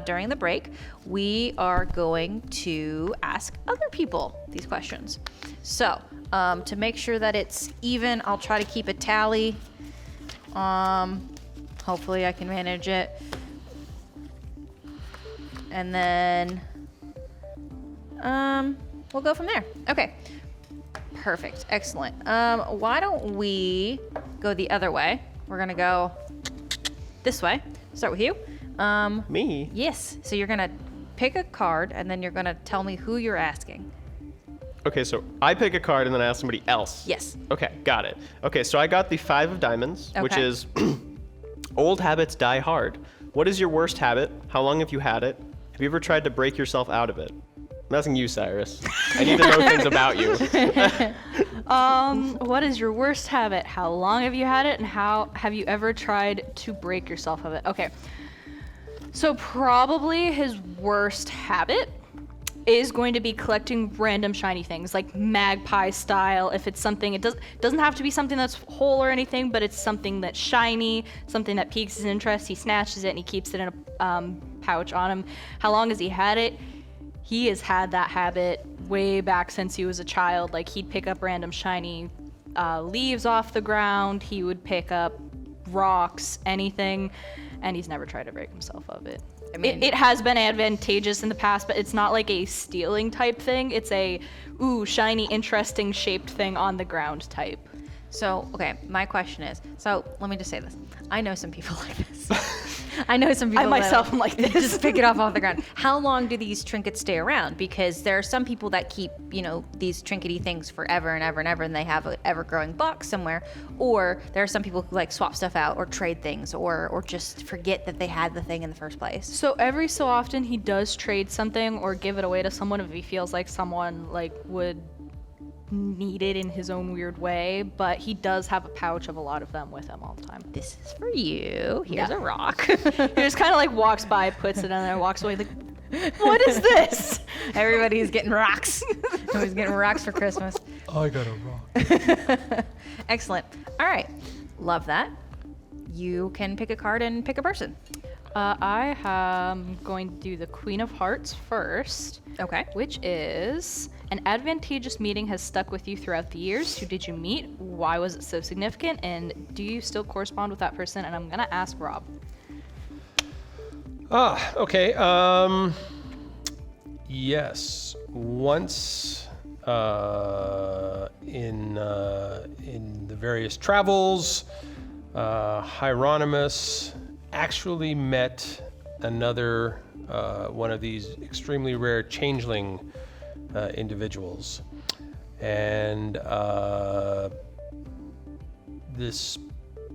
during the break, we are going to ask other people these questions. So, to make sure that it's even, I'll try to keep a tally. Hopefully I can manage it. And then we'll go from there. Okay. Perfect. Excellent. Why don't we go the other way? We're gonna go this way. Start with you. Me? Yes. So you're gonna pick a card and then you're gonna tell me who you're asking. Okay, so I pick a card and then I ask somebody else. Yes. Okay, got it. Okay, so I got the 5 of diamonds, which Okay. is old habits die hard. What is your worst habit? How long have you had it? Have you ever tried to break yourself out of it? I'm asking you, Cyrus. I need to know things about you. What is your worst habit? How long have you had it? And how have you ever tried to break yourself of it? Okay. So probably his worst habit is going to be collecting random shiny things, like magpie style. If it's something, it doesn't have to be something that's whole or anything, but it's something that's shiny, something that piques his interest. He snatches it and he keeps it in a pouch on him. How long has he had it? He has had that habit way back since he was a child. Like, he'd pick up random shiny leaves off the ground. He would pick up rocks, anything, and he's never tried to break himself of it. I mean- it has been advantageous in the past, but it's not like a stealing type thing. It's a, ooh, shiny, interesting shaped thing on the ground type. So, okay, my question is, so let me just say this. I know some people like this. I know some people I myself am like this. Just pick it off the ground. How long do these trinkets stay around? Because there are some people that keep, these trinkety things forever and ever and ever, and they have an ever-growing box somewhere. Or there are some people who like swap stuff out or trade things or just forget that they had the thing in the first place. So every so often he does trade something or give it away to someone if he feels like someone would need it in his own weird way, but he does have a pouch of a lot of them with him all the time. This is for you. Here's Yeah. a rock. He just kind of walks by, puts it in there, walks away like, what is this? Everybody's getting rocks. Everybody's getting rocks for Christmas. I got a rock. Excellent. All right. Love that. You can pick a card and pick a person. I am going to do the Queen of Hearts first. Okay. Which is an advantageous meeting has stuck with you throughout the years. Who did you meet? Why was it so significant? And do you still correspond with that person? And I'm gonna ask Rob. Okay. Yes. Once in the various travels, Heironymous actually met another one of these extremely rare changeling individuals, and this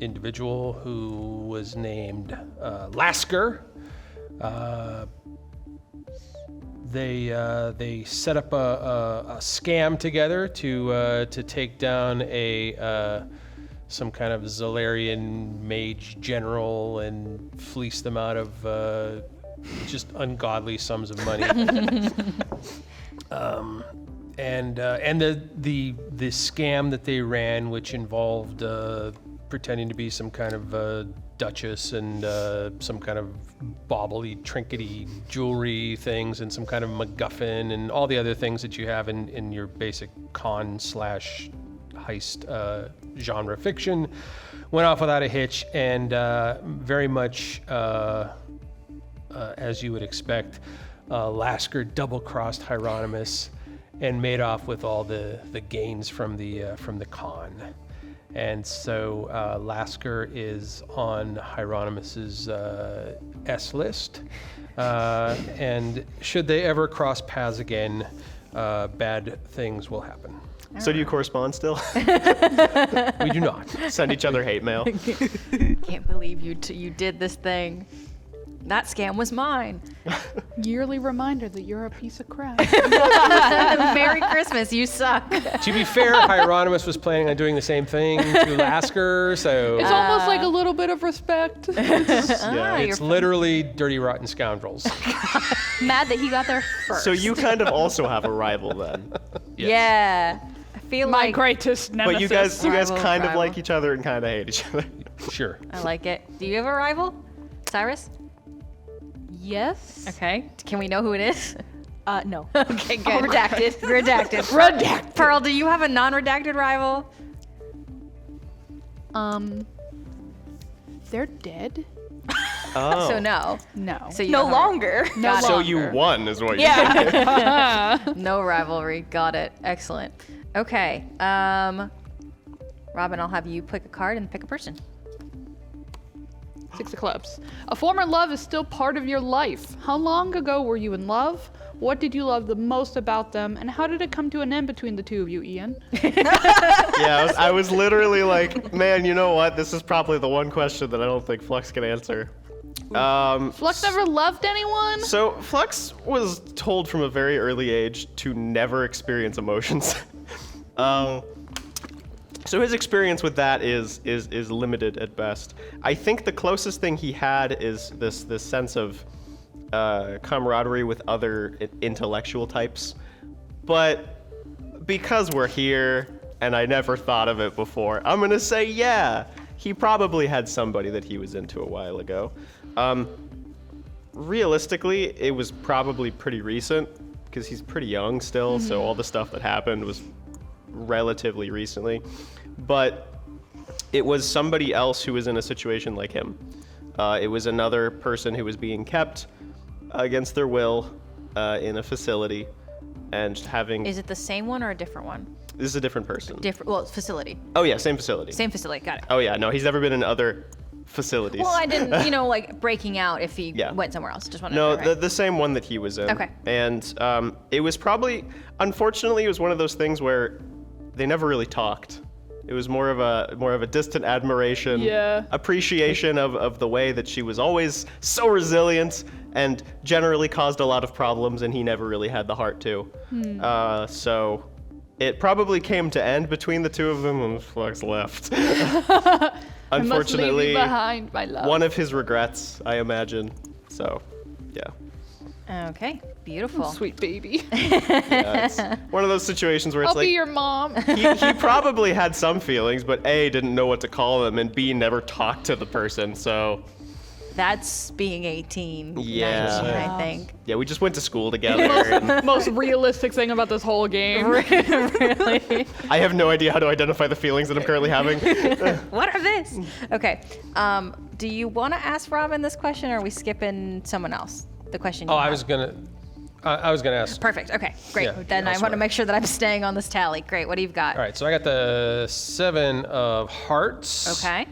individual who was named Lasker. They set up a scam together to take down some kind of Zalarian mage general and fleece them out of just ungodly sums of money. And the scam that they ran, which involved pretending to be some kind of duchess and some kind of bobbly, trinkety jewelry things and some kind of MacGuffin and all the other things that you have in your basic con/heist genre fiction, went off without a hitch, and very much as you would expect, Lasker double-crossed Heironymous and made off with all the gains from the con. And so Lasker is on Hieronymous's S list. And should they ever cross paths again, bad things will happen. So do you correspond still? We do not. Send each other hate mail? Can't believe you did this thing. That scam was mine. Yearly reminder that you're a piece of crap. Merry Christmas, you suck. To be fair, Hieronymus was planning on doing the same thing to Lasker, so It's almost like a little bit of respect. Yeah. it's literally dirty, rotten scoundrels. Mad that he got there first. So you kind of also have a rival then. Yeah. I feel My like greatest nemesis. But you guys Rival, kind of rival. like each other and kind of hate each other. Sure. I like it. Do you have a rival? Cyrus? Yes. Okay. Can we know who it is? No. Okay, good. Redacted. Redacted. Redacted. Pearl, do you have a non-redacted rival? They're dead? Oh. So no. No. So you No don't have a- longer. Got So it. you won is what you Yeah. No rivalry. Got it. Excellent. Okay. Robin, I'll have you pick a card and pick a person. 6 of Clubs. A former love is still part of your life. How long ago were you in love? What did you love the most about them? And how did it come to an end between the two of you, Ian? Yeah, I was literally like, man, you know what? This is probably the one question that I don't think Flux can answer. Flux never loved anyone? So Flux was told from a very early age to never experience emotions. So his experience with that is limited at best. I think the closest thing he had is this sense of camaraderie with other intellectual types. But because we're here and I never thought of it before, I'm gonna say yeah, he probably had somebody that he was into a while ago. Realistically, it was probably pretty recent because he's pretty young still, so all the stuff that happened was relatively recently. But it was somebody else who was in a situation like him. It was another person who was being kept against their will in a facility and having... Is it the same one or a different one? This is a different person. Well, facility. Oh yeah, same facility. Same facility. Got it. Oh yeah, no, he's never been in other facilities. Well, I didn't, like breaking out if he Yeah. went somewhere else. Just wanted No, to know. Right? the same one that he was in. Okay. And it was probably, unfortunately, it was one of those things where they never really talked. It was more of a distant admiration, Yeah. appreciation of the way that she was always so resilient and generally caused a lot of problems, and he never really had the heart to. So it probably came to end between the two of them when Flux left. I must leave Unfortunately, you behind, my love. one of his regrets, I imagine. So, yeah. Okay. Beautiful. Sweet baby. Yeah, it's one of those situations where it's I'll like be your mom. he probably had some feelings, but A, didn't know what to call them, and B, never talked to the person. So That's being 18. Yeah. 19, I think. yeah, we just went to school together. And Most realistic thing about this whole game. Really? I have no idea how to identify the feelings that I'm currently having. What are this? Okay. Do you want to ask Robin this question, or are we skipping someone else? The question. Oh, you I have. was gonna ask. Perfect. Okay. Great. Yeah, Then I want elsewhere. to make sure that I'm staying on this tally. Great. What do you got? All right, so I got the 7 of hearts. Okay.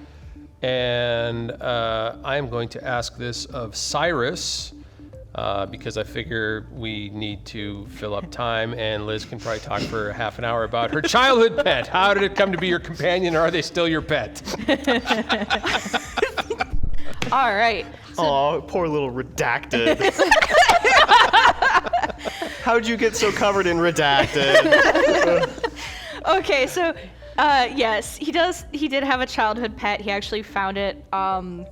And I am going to ask this of Cyrus because I figure we need to fill up time, and Liz can probably talk for half an hour about her childhood pet. How did it come to be your companion? Or are they still your pet? All right. Aw, poor little redacted. How'd you get so covered in redacted? Okay, so yes, he did have a childhood pet. He actually found it out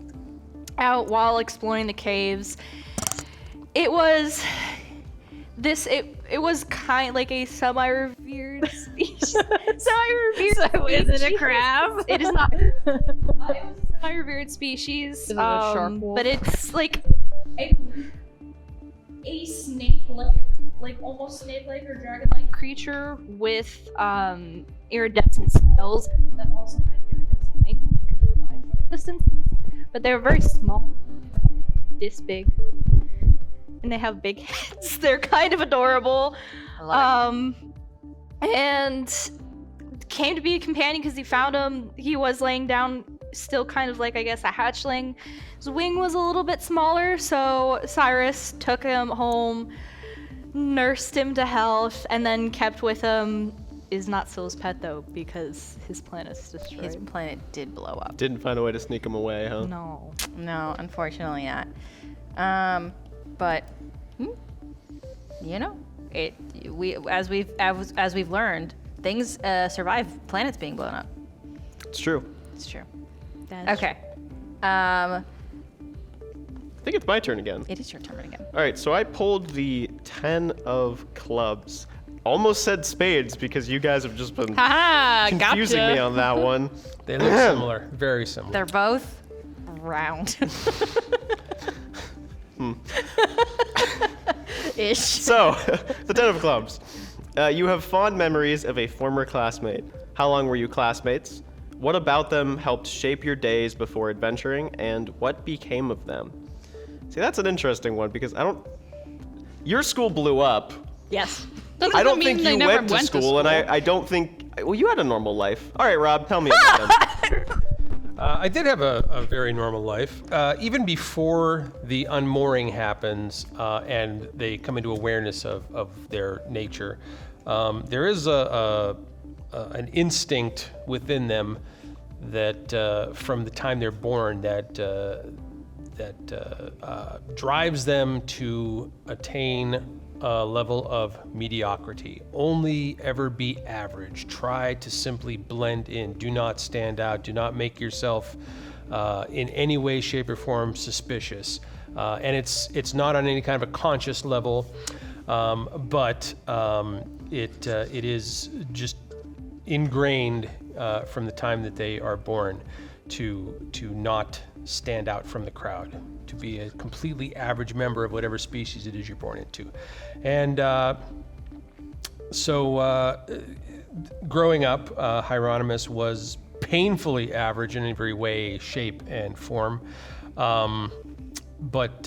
while exploring the caves. It was it was kind like a semi-revered species. Semi-revered. So is it a species. crab? It is not. It was a semi-revered species. Is it a shark wolf? But it's like a snake-like, almost snake-like or dragon-like creature with iridescent scales that also had iridescent wings that could fly short distances. But they were very small, this big, and they have big heads. They're kind of adorable. I love And came to be a companion because he found him. He was laying down, still kind of like, I guess, a hatchling. His wing was a little bit smaller, so Cyrus took him home, nursed him to health, and then kept with him. Is not still his pet, though, because his planet's destroyed. His planet did blow up. Didn't find a way to sneak him away, huh? No. No, unfortunately not. But you know, as we've learned, things survive planets being blown up. It's true. It's true. That is Okay. I think it's my turn again. It is your turn again. All right, so I pulled the 10 of clubs. Almost said spades because you guys have just been confusing me on that one. They look similar, very similar. They're both round. Ish. So, the 10 of clubs. You have fond memories of a former classmate. How long were you classmates? What about them helped shape your days before adventuring, and what became of them? See, that's an interesting one because your school blew up. Yes. I don't think you went to school, and I don't think. Well, you had a normal life. All right, Rob, tell me about them. I did have a very normal life. Even before the unmooring happens and they come into awareness of their nature, there is an instinct within them that from the time they're born that drives them to attain a level of mediocrity. Only ever be average. Try to simply blend in. Do not stand out. Do not make yourself in any way, shape, or form suspicious. And it's not on any kind of a conscious level, but it is just ingrained from the time that they are born to not stand out from the crowd, to be a completely average member of whatever species it is you're born into. And so growing up, Heironymous was painfully average in every way, shape, and form. But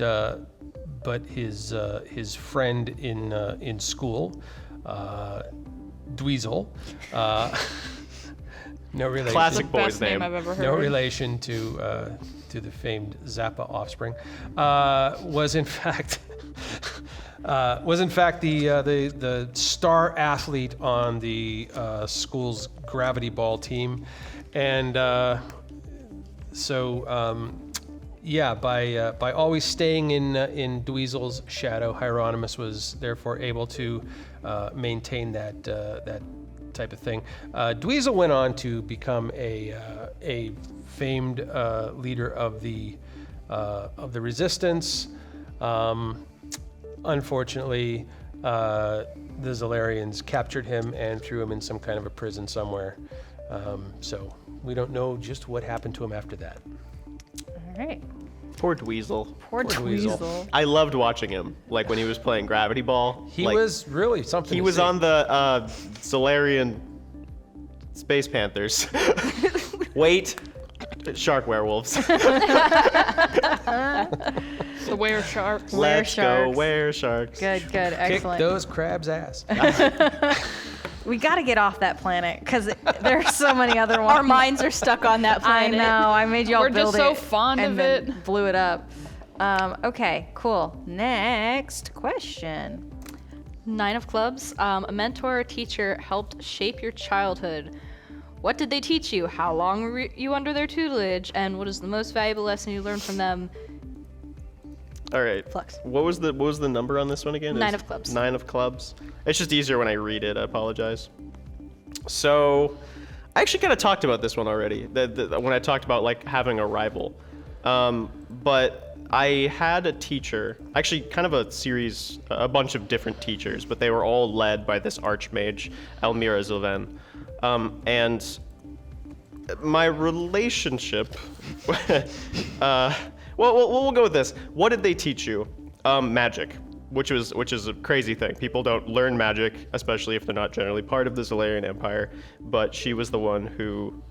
his friend in school, Dweezil, no relation. Classic boys Best name name. I've ever heard. No relation to the famed Zappa offspring, was in fact the star athlete on the school's gravity ball team, and by always staying in Dweezil's shadow, Heironymous was therefore able to maintain that type of thing. Dweezil went on to become a famed leader of the resistance. Unfortunately, the Zolarians captured him and threw him in some kind of a prison somewhere. So we don't know just what happened to him after that. All right. Poor Dweezil. Poor Dweezil. Dweezil. I loved watching him, like when he was playing Gravity Ball. He like, was really something. He to was see. on the Solarian Space Panthers. Wait, shark werewolves. The were sharks. Let's go sharks. were sharks. Good, Kick excellent. those crabs' ass. We got to get off that planet because there's so many other ones. Our minds are stuck on that I planet. know. I made y'all We're build just so it fond and of then it. blew it up. Okay, cool. Next question. 9 of clubs. A mentor or teacher helped shape your childhood. What did they teach you? How long were you under their tutelage? And what is the most valuable lesson you learned from them? All right. Flux. What was the number on this one again? 9 of clubs. 9 of clubs. It's just easier when I read it. I apologize. So, I actually kind of talked about this one already. When I talked about like having a rival, but I had a teacher, actually kind of a bunch of different teachers, but they were all led by this archmage, Elmira Zilven, and my relationship. Well, we'll go with this. What did they teach you? Magic, which is a crazy thing. People don't learn magic, especially if they're not generally part of the Zolarian Empire. But she was the one who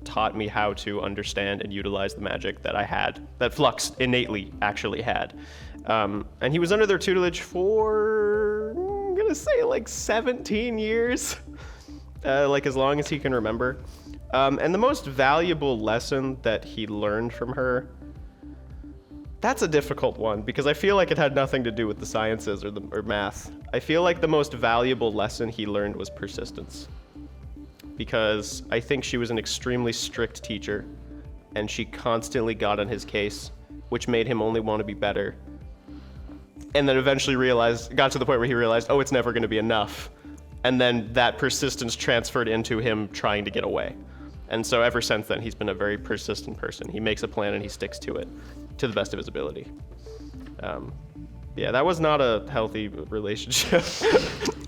taught me how to understand and utilize the magic that I had, that Flux innately actually had. And he was under their tutelage for, I'm gonna say like 17 years. like as long as he can remember. And the most valuable lesson that he learned from her, that's a difficult one because I feel like it had nothing to do with the sciences or math. I feel like the most valuable lesson he learned was persistence. Because I think she was an extremely strict teacher and she constantly got on his case, which made him only want to be better. And then eventually got to the point where he realized, oh, it's never going to be enough. And then that persistence transferred into him trying to get away. And so ever since then, he's been a very persistent person. He makes a plan and he sticks to it to the best of his ability. Yeah, that was not a healthy relationship.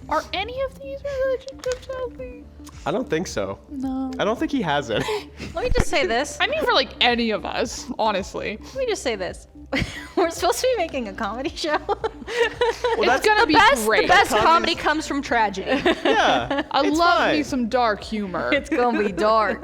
Are any of these relationships healthy? I don't think so. No. I don't think he has any. Let me just say this. I mean, for like any of us, honestly. Let me just say this. We're supposed to be making a comedy show. It's gonna be great. The best comedy comes from tragedy. Yeah, I it's love fine. me some dark humor. It's gonna be dark.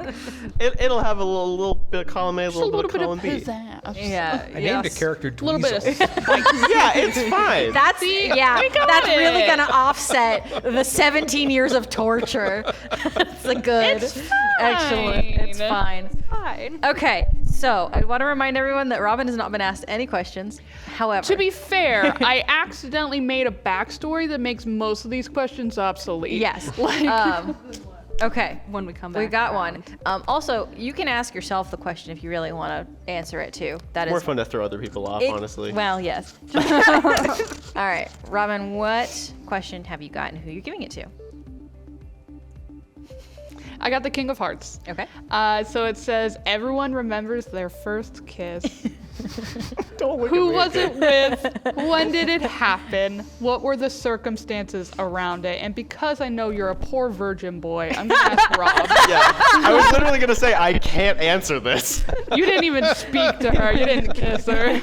It'll have a little bit of column A, a Just a little little bit of bit of column B. pizzazz. Yeah. I named a character A little bit of Dweezil. Yeah, it's fine. That's we that's got really it. gonna offset the 17 years of torture. It's a good. It's Excellent. It's fine. fine. Okay, so I want to remind everyone that Robin has not been asked any questions. However, To be fair, I accidentally made a backstory that makes most of these questions obsolete. yes. Like, Okay. When we come back. We got around. one. Also, you can ask yourself the question if you really want to answer it too. That More is fun to throw other people off, it- honestly. Well, yes. All right, Robin, what question have you got and who you're giving it to? I got the King of Hearts. Okay. So it says, everyone remembers their first kiss. Don't look Who at me. was it with? When did it happen? What were the circumstances around it? And because I know you're a poor virgin boy, I'm gonna ask Rob. Yeah, I was literally gonna say I can't answer this. You didn't even speak to her. You didn't kiss her.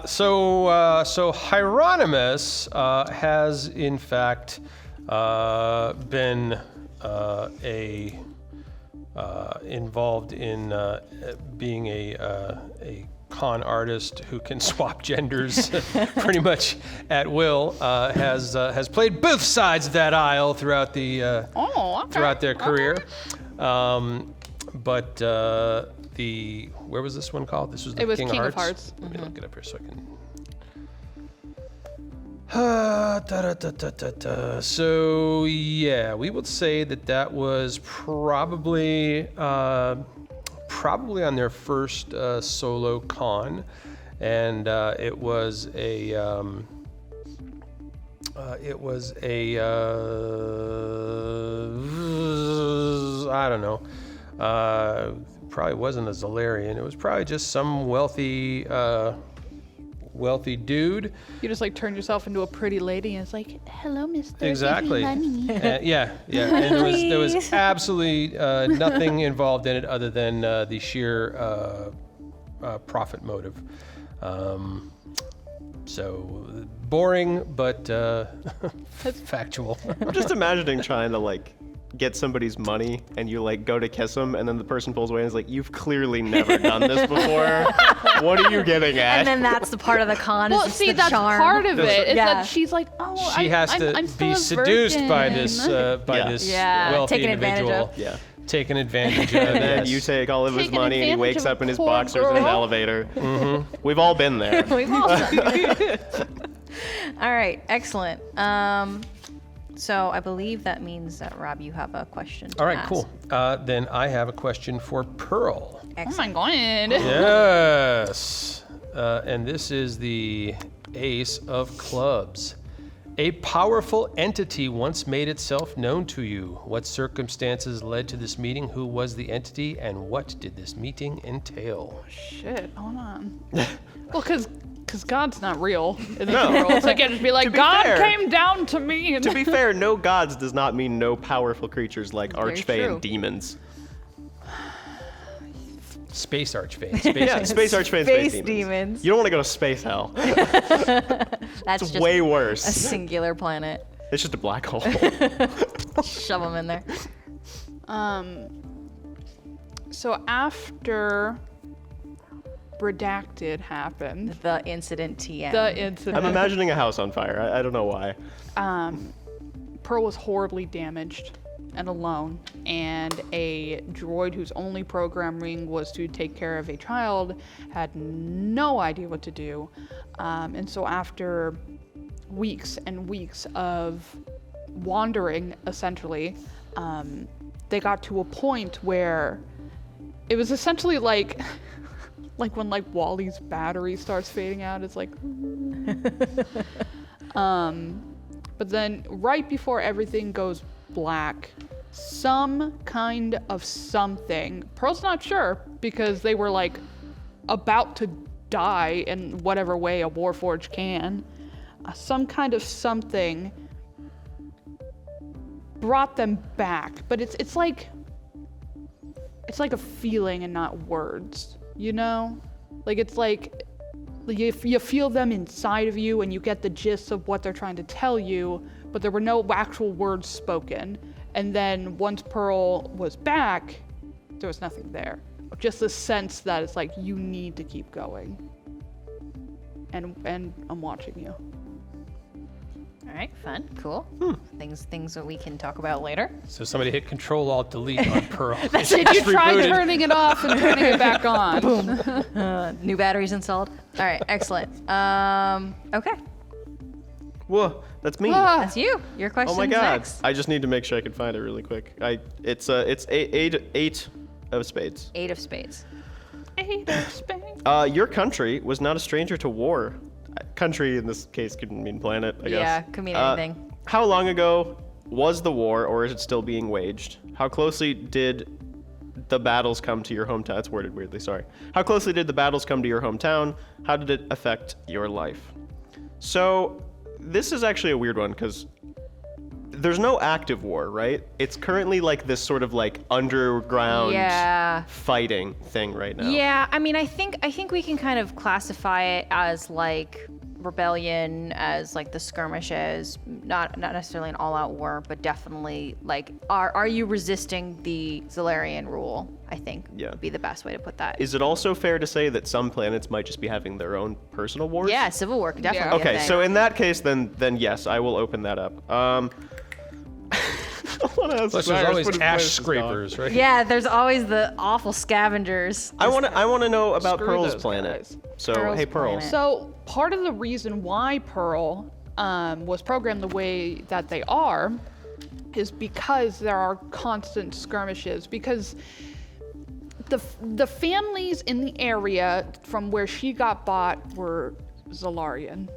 So Heironymous has in fact been involved in being a con artist who can swap genders pretty much at will. Has played both sides of that aisle throughout the throughout their career. But where was this one called? This was the It was King King of of Hearts. Hearts. Let me look it up here so I can. So yeah, we would say that was probably on their first solo con, and it was a I don't know, probably wasn't a Zolarian. It was probably just some wealthy dude. You just like turned yourself into a pretty lady and it's like, hello, mister. Exactly. Give me money. Yeah. And there was absolutely nothing involved in it other than the sheer profit motive. So boring, but factual. I'm just imagining trying to like get somebody's money and you like go to kiss them and then the person pulls away and is like, you've clearly never done this before. What are you getting at? And then that's the part of the con. Well, is just see, the that's charm. part of it. Is Yeah. that she's like, oh, She has to I'm still be a seduced by virgin. this Yeah, wealthy taken advantage individual. of. Yeah. Taken advantage of. And then yes. you take all of his Taking money and he advantage wakes of up a in his poor boxers in an girl. elevator. We've all been there. We've all done it. All right, excellent. So I believe that means that Rob, you have a question. To All right, ask. cool. Then I have a question for Pearl. Oh my god. Yes. And this is the Ace of Clubs. A powerful entity once made itself known to you. What circumstances led to this meeting? Who was the entity? And what did this meeting entail? Shit, hold on. Well, because God's not real in this No. world. So I can't just be like, To be God fair- came down to me. And To be fair, no gods does not mean no powerful creatures like Archfey true. and demons. Space Archfey. Yeah, space Archfey and Space space demons. You don't want to go to space hell. That's It's just way a worse. singular planet. It's just a black hole. Shove them in there. So after Redacted happened, The incident TM. the incident, I'm imagining a house on fire. I don't know why. Pearl was horribly damaged and alone, and a droid whose only programming was to take care of a child had no idea what to do. And so after weeks and weeks of wandering, essentially, they got to a point where it was essentially like when like Wally's battery starts fading out. It's like but then right before everything goes black, some kind of something, Pearl's not sure, because they were like about to die in whatever way a Warforged can, some kind of something brought them back. But it's like a feeling and not words, you know? Like it's like you feel them inside of you and you get the gist of what they're trying to tell you, but there were no actual words spoken. And then once Pearl was back, there was nothing there. Just a sense that it's like, you need to keep going. And I'm watching you. All right, fun, cool. Things that we can talk about later. So somebody hit Control-Alt-Delete on Pearl. Did you try turning it off and turning it back on? New batteries installed. All right, excellent. Okay, Whoa, that's me. that's you. Your question's Oh my god! next. I just need to make sure I can find it really quick. It's eight of spades. 8 of spades. 8 of spades. Your country was not a stranger to war. Country in this case could mean planet, I guess. Yeah, could mean anything. How long ago was the war, or is it still being waged? How closely did the battles come to your hometown? It's worded weirdly, sorry. How closely did the battles come to your hometown? How did it affect your life? So, this is actually a weird one, because there's no active war, right? It's currently like this sort of like underground fighting thing right now. Yeah, I mean, I think we can kind of classify it as like rebellion, as like the skirmishes, not necessarily an all-out war, but definitely like, are you resisting the Zalarian rule? I think would be the best way to put that. Is it also fair to say that some planets might just be having their own personal wars? Yeah, civil war could definitely. Be a Okay, thing. so in that case, then yes, I will open that up. Plus, there's always ash scrapers, right? Yeah, there's always the awful scavengers. I want to know about Screw Pearl's those planet. guys. So Pearl's hey, Pearl. planet. So part of the reason why Pearl was programmed the way that they are is because there are constant skirmishes. Because the families in the area from where she got bought were Zalarian.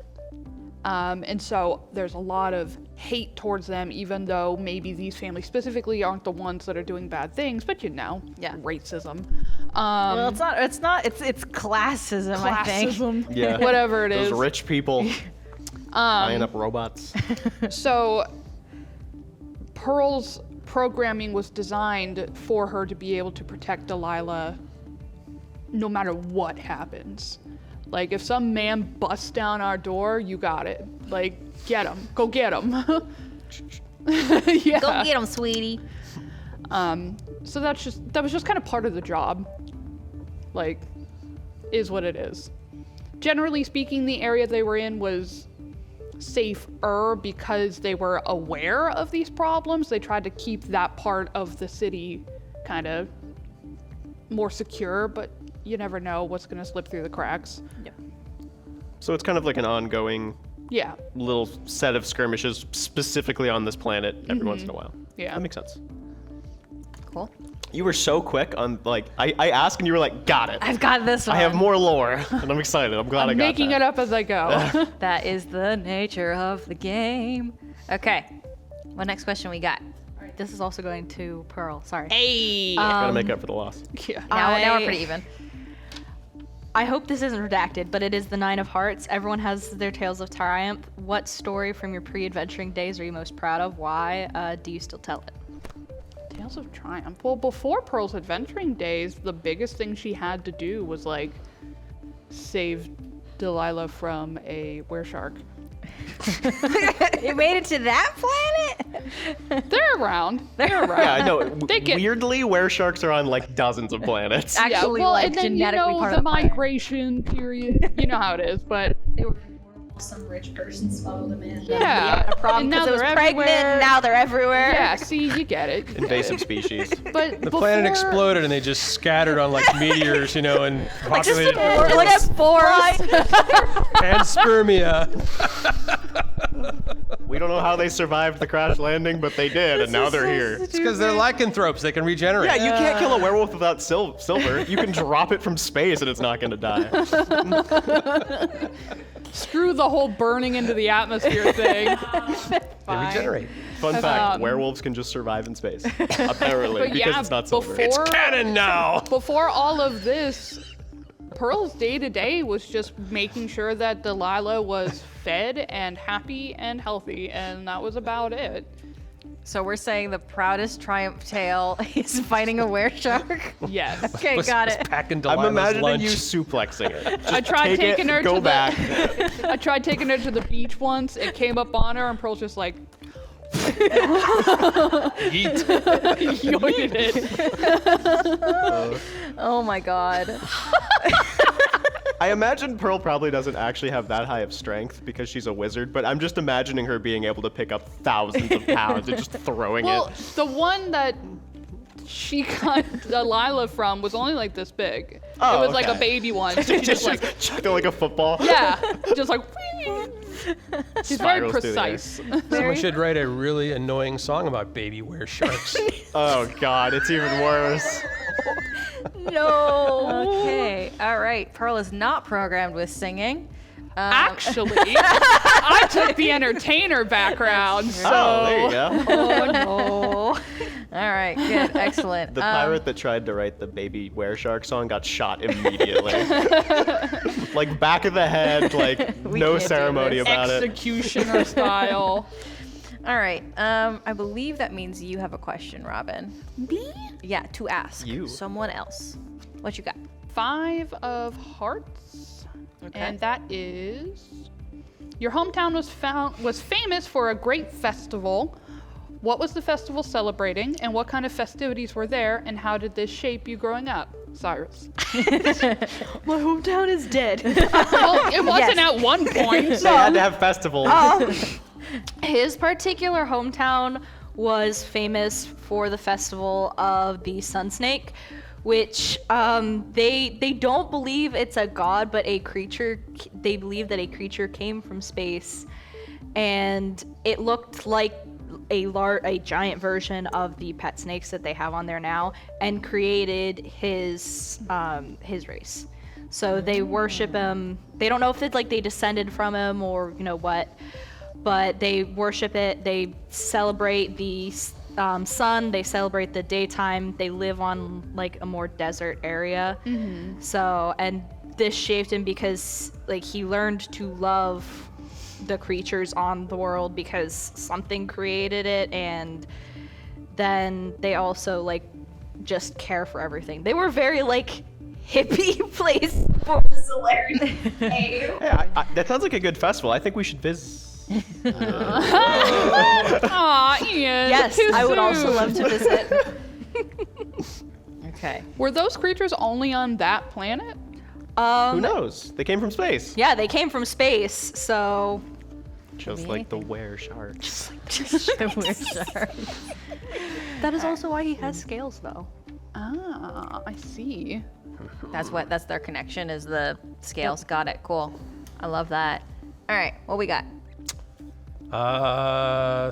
And so there's a lot of hate towards them, even though maybe these families specifically aren't the ones that are doing bad things, but you know, racism. Well, it's classism, I think. Classism, Yeah. whatever it is. Those rich people buying up robots. So Pearl's programming was designed for her to be able to protect Delilah no matter what happens. Like, if some man busts down our door, you got it. Like, get him. Go get him. Yeah. Go get them, sweetie. So that was just kind of part of the job. Like, is what it is. Generally speaking, the area they were in was safer because they were aware of these problems. They tried to keep that part of the city kind of more secure, but you never know what's going to slip through the cracks. Yeah. So it's kind of like an ongoing Yeah. little set of skirmishes specifically on this planet every once in a while. Yeah. That makes sense. Cool. You were so quick on, like, I asked and you were like, got it. I've got this one. I have more lore, and I'm excited. I'm glad I I'm got making that. it up as I go. That is the nature of the game. Okay. What next question we got? This is also going to Pearl. Sorry. Hey. Gotta make up for the loss. Yeah. Now we're pretty even. I hope this isn't redacted, but it is the 9 of Hearts. Everyone has their tales of triumph. What story from your pre-adventuring days are you most proud of? Why do you still tell it? Tales of Triumph. Well, before Pearl's adventuring days, the biggest thing she had to do was like save Delilah from a wereshark. You made it to that planet? They're around. They're around. Yeah, I know. They get- Weirdly, weresharks are on like dozens of planets. Actually, yeah, well, like and then genetically you know part the of the planet. migration period. You know how it is, but some rich person smuggled them in. Yeah. A problem And now because it was they're pregnant. everywhere. And now they're everywhere. Yeah, see, you get it. Invasive species. But The planet exploded and they just scattered on like meteors, and populated Like spores. panspermia. We don't know how they survived the crash landing, but they did, and now they're here. It's because they're lycanthropes. They can regenerate. Yeah, you can't kill a werewolf without silver. You can drop it from space and it's not going to die. screw the whole burning into the atmosphere thing. They regenerate. Fun fact, werewolves can just survive in space. Apparently, But because yeah, it's not silver. before- Canon now. Before all of this, Pearl's day-to-day was just making sure that Delilah was fed and happy and healthy, and that was about it. So we're saying the proudest triumph tale is fighting a were-shark? Yes. Okay, got it. Packing I'm Delilah's imagining lunch. you suplexing it. Just I tried take taking it, her go to back. the I tried taking her to the beach once. It came up on her, and Pearl's just like Eat. yoinked it. Oh my god. I imagine Pearl probably doesn't actually have that high of strength because she's a wizard, but I'm just imagining her being able to pick up thousands of pounds and just throwing Well, it. the one that she got Delilah from was only like this big. Oh, it was like a okay. baby one. She just like chucked it like a football. yeah, just like. She's very Spirals through the air. precise. Someone should write a really annoying song about baby were-sharks. Oh god, it's even worse. No. Okay. All right. Pearl is not programmed with singing. Actually, I took the entertainer background, so Oh, there you go. Oh no. All right. Good. Excellent. The pirate that tried to write the baby were-shark song got shot immediately. Like back of the head, like We no can't do ceremony this. about it. executioner style. All right. I believe that means you have a question, Robin. Me? Yeah, to ask You. someone else. What you got? 5 of hearts, Okay. and that is your hometown was famous for a great festival. What was the festival celebrating, and what kind of festivities were there, and how did this shape you growing up, Cyrus? My hometown is dead. Well, it wasn't at one point. They had to have festivals. His particular hometown was famous for the festival of the Sun Snake, which they don't believe it's a god, but a creature. They believe that a creature came from space, and it looked like a giant version of the pet snakes that they have on there now, and created his race. So they worship him. They don't know if it's like they descended from him or what, but they worship it. They celebrate the sun. They celebrate the daytime. They live on like a more desert area. So, and this shaped him because like he learned to love the creatures on the world because something created it, and then they also like just care for everything. They were very like hippie place for the celerity. Hey, that sounds like a good festival. I think we should visit. Aw, Ian. Yes, too I would also soon. love to visit. Okay. Were those creatures only on that planet? Who knows? They came from space. Yeah, they came from space, so Just like the were-sharks. that is also why he has scales, though. Ah, I see. That's their connection is the scales. Got it. Cool. I love that. All right. What we got?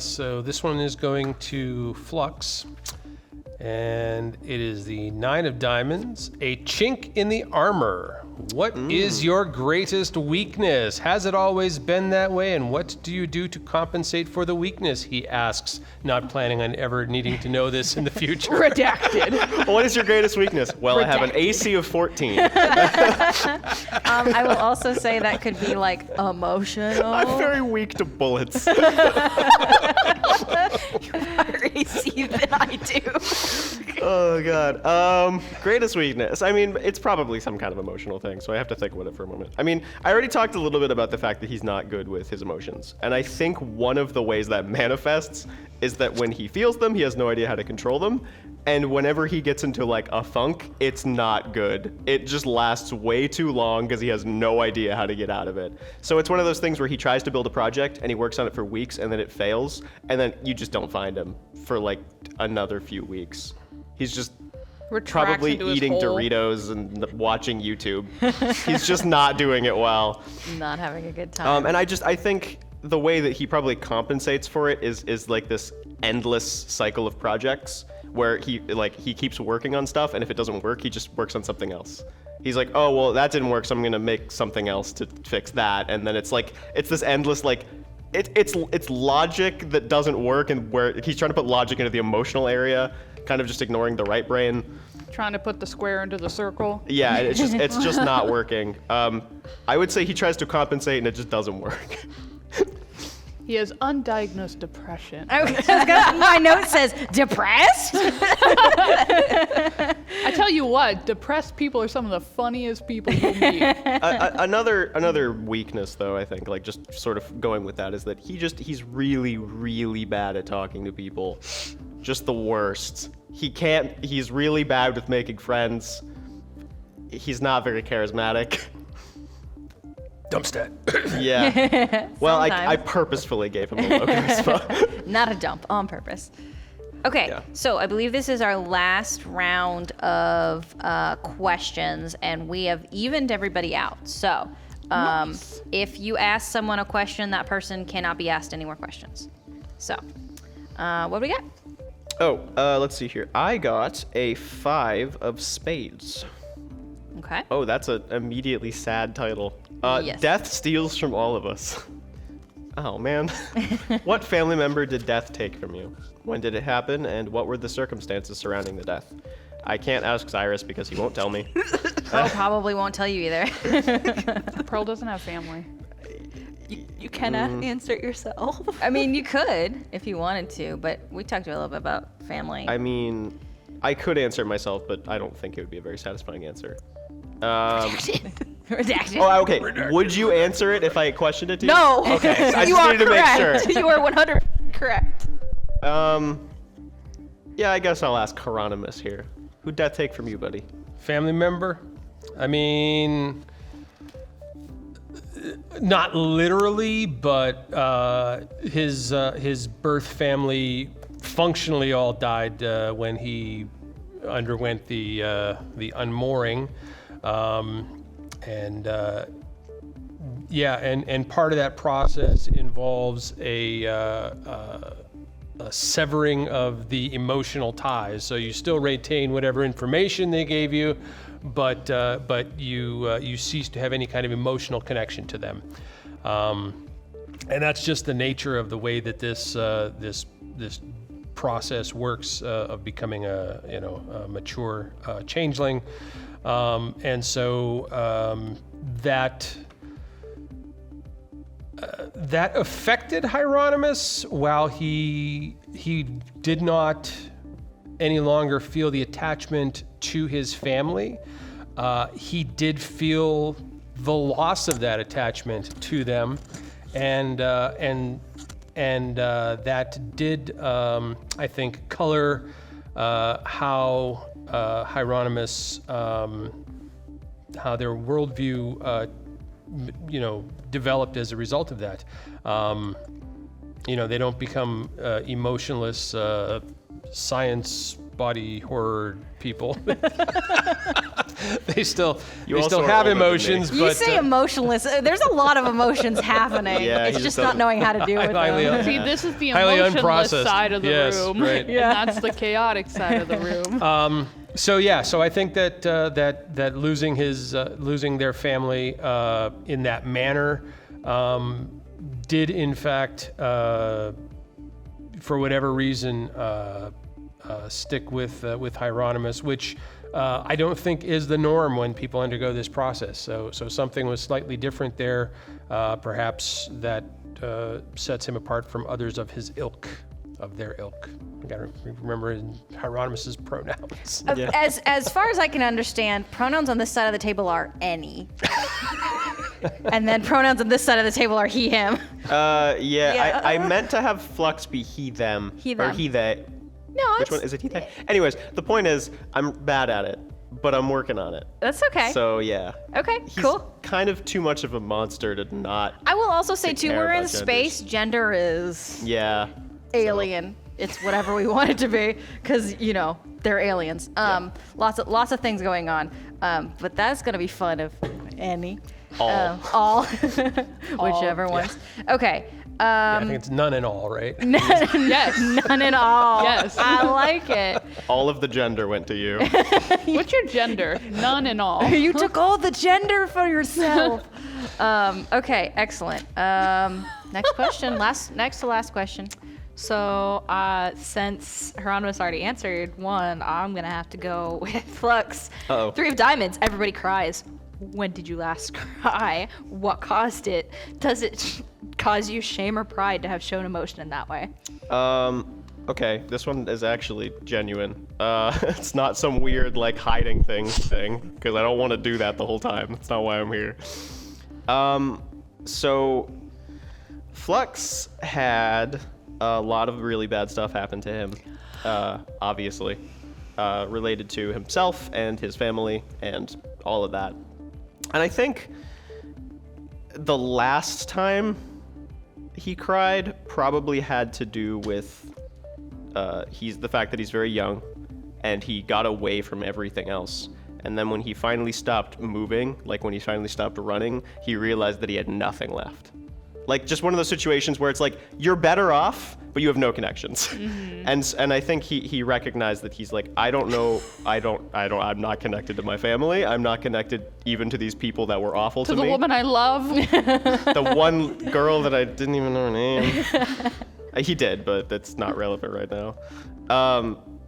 So this one is going to Flux, and it is the 9 of diamonds, a chink in the armor. What is your greatest weakness? Has it always been that way? And what do you do to compensate for the weakness? He asks, not planning on ever needing to know this in the future. Redacted. What is your greatest weakness? Well, I have an AC of 14. I will also say that could be like emotional. I'm very weak to bullets. Higher AC than I do. Oh god. Greatest weakness. I mean, it's probably some kind of emotional thing, so I have to think about it for a moment. I mean, I already talked a little bit about the fact that he's not good with his emotions, and I think one of the ways that manifests is that when he feels them, he has no idea how to control them, And whenever he gets into like a funk, it's not good. It just lasts way too long because he has no idea how to get out of it. So it's one of those things where he tries to build a project and he works on it for weeks and then it fails. And then you just don't find him for like another few weeks. He's just probably eating Doritos and watching YouTube. He's just not doing it well. Not having a good time. And I think the way that he probably compensates for it is like this endless cycle of projects where he keeps working on stuff, and if it doesn't work, he just works on something else. He's like, oh, well, that didn't work, so I'm gonna make something else to fix that. And then it's this endless, like, it's logic that doesn't work, and where he's trying to put logic into the emotional area, kind of just ignoring the right brain. Trying to put the square into the circle. Yeah, it's just not working. I would say he tries to compensate, and it just doesn't work. He has undiagnosed depression. My note says, depressed? I tell you what, depressed people are some of the funniest people you'll meet. Another weakness, though, I think, like just sort of going with that, is that he's really, really bad at talking to people. Just the worst. He's really bad with making friends. He's not very charismatic. Dumpstat. Yeah. Well, I Sometimes. purposefully gave him a low charisma. Not a dump, on purpose. Okay, Yeah. so I believe this is our last round of questions, and we have evened everybody out. So, if you ask someone a question, that person cannot be asked any more questions. So, what do we got? Oh, let's see here. I got a 5 of spades. Okay. Oh, that's an immediately sad title. Yes. Death steals from all of us. Oh, man. What family member did death take from you? When did it happen, and what were the circumstances surrounding the death? I can't ask Cyrus because he won't tell me. Pearl probably won't tell you either. Pearl doesn't have family. You cannot answer it yourself. I mean, you could if you wanted to, but we talked a little bit about family. I mean, I could answer it myself, but I don't think it would be a very satisfying answer. Redacted. Oh, okay. Would you answer it if I questioned it to you? No. Okay. So I You just are needed to make correct. sure. You are 100 correct. Yeah, I guess I'll ask Heironymous here. Who'd death take from you, buddy? Family member? I mean, not literally, but his birth family functionally all died when he underwent the unmooring, and part of that process involves a severing of the emotional ties. So you still retain whatever information they gave you, but you cease to have any kind of emotional connection to them, and that's just the nature of the way that this process works of becoming a mature changeling, and so that affected Heironymous. While he did not any longer feel the attachment to his family, he did feel the loss of that attachment to them, and that did, I think, color how Heironymous, how their worldview, developed as a result of that. They don't become emotionless science body horror people. They still have emotions, You but say emotionless. There's a lot of emotions happening. Yeah, it's he just just not knowing how to deal with them. See, this is the Highly emotionless unprocessed. side of the Yes, room. right. And that's the chaotic side of the room. So I think that losing their family in that manner did in fact, for whatever reason, stick with Heironymous, which I don't think is the norm when people undergo this process. So something was slightly different there, perhaps that sets him apart from others of his ilk, of their ilk. I gotta remember Hieronymous's pronouns. As far as I can understand, pronouns on this side of the table are any. And then pronouns on this side of the table are he, him. I meant to have Flux be he, them. He, Or them. he, they. No, Which one is it? T-Tech? Anyways, the point is, I'm bad at it, but I'm working on it. That's okay. So yeah. Okay, He's cool. kind of too much of a monster to not. I will also say, Take too, care we're in about space. Gender is Yeah. alien. It's whatever we want it to be, because they're aliens. Lots of things going on. But that's gonna be fun if any. All. Whichever ones. Okay. I think it's none and all, right? Yes. None at all. Yes. I like it. All of the gender went to you. What's your gender? None and all. You took all the gender for yourself. Okay, excellent. Next question. Next to last question. So, since Heironymous already answered one, I'm gonna have to go with Flux. Uh-oh. 3 of diamonds. Everybody cries. When did you last cry? What caused it? Does it cause you shame or pride to have shown emotion in that way? Okay, this one is actually genuine. It's not some weird like hiding thing, because I don't want to do that the whole time. That's not why I'm here. So Flux had a lot of really bad stuff happen to him, obviously, related to himself and his family and all of that. And I think the last time he cried probably had to do with the fact that he's very young and he got away from everything else. And then when he finally stopped moving, like when he finally stopped running, he realized that he had nothing left. Like just one of those situations where it's like you're better off, but you have no connections. Mm-hmm. And I think he recognized that he's like, I'm not connected to my family. I'm not connected even to these people that were awful to me. To the woman I love. The one girl that I didn't even know her name. He did, but that's not relevant right now.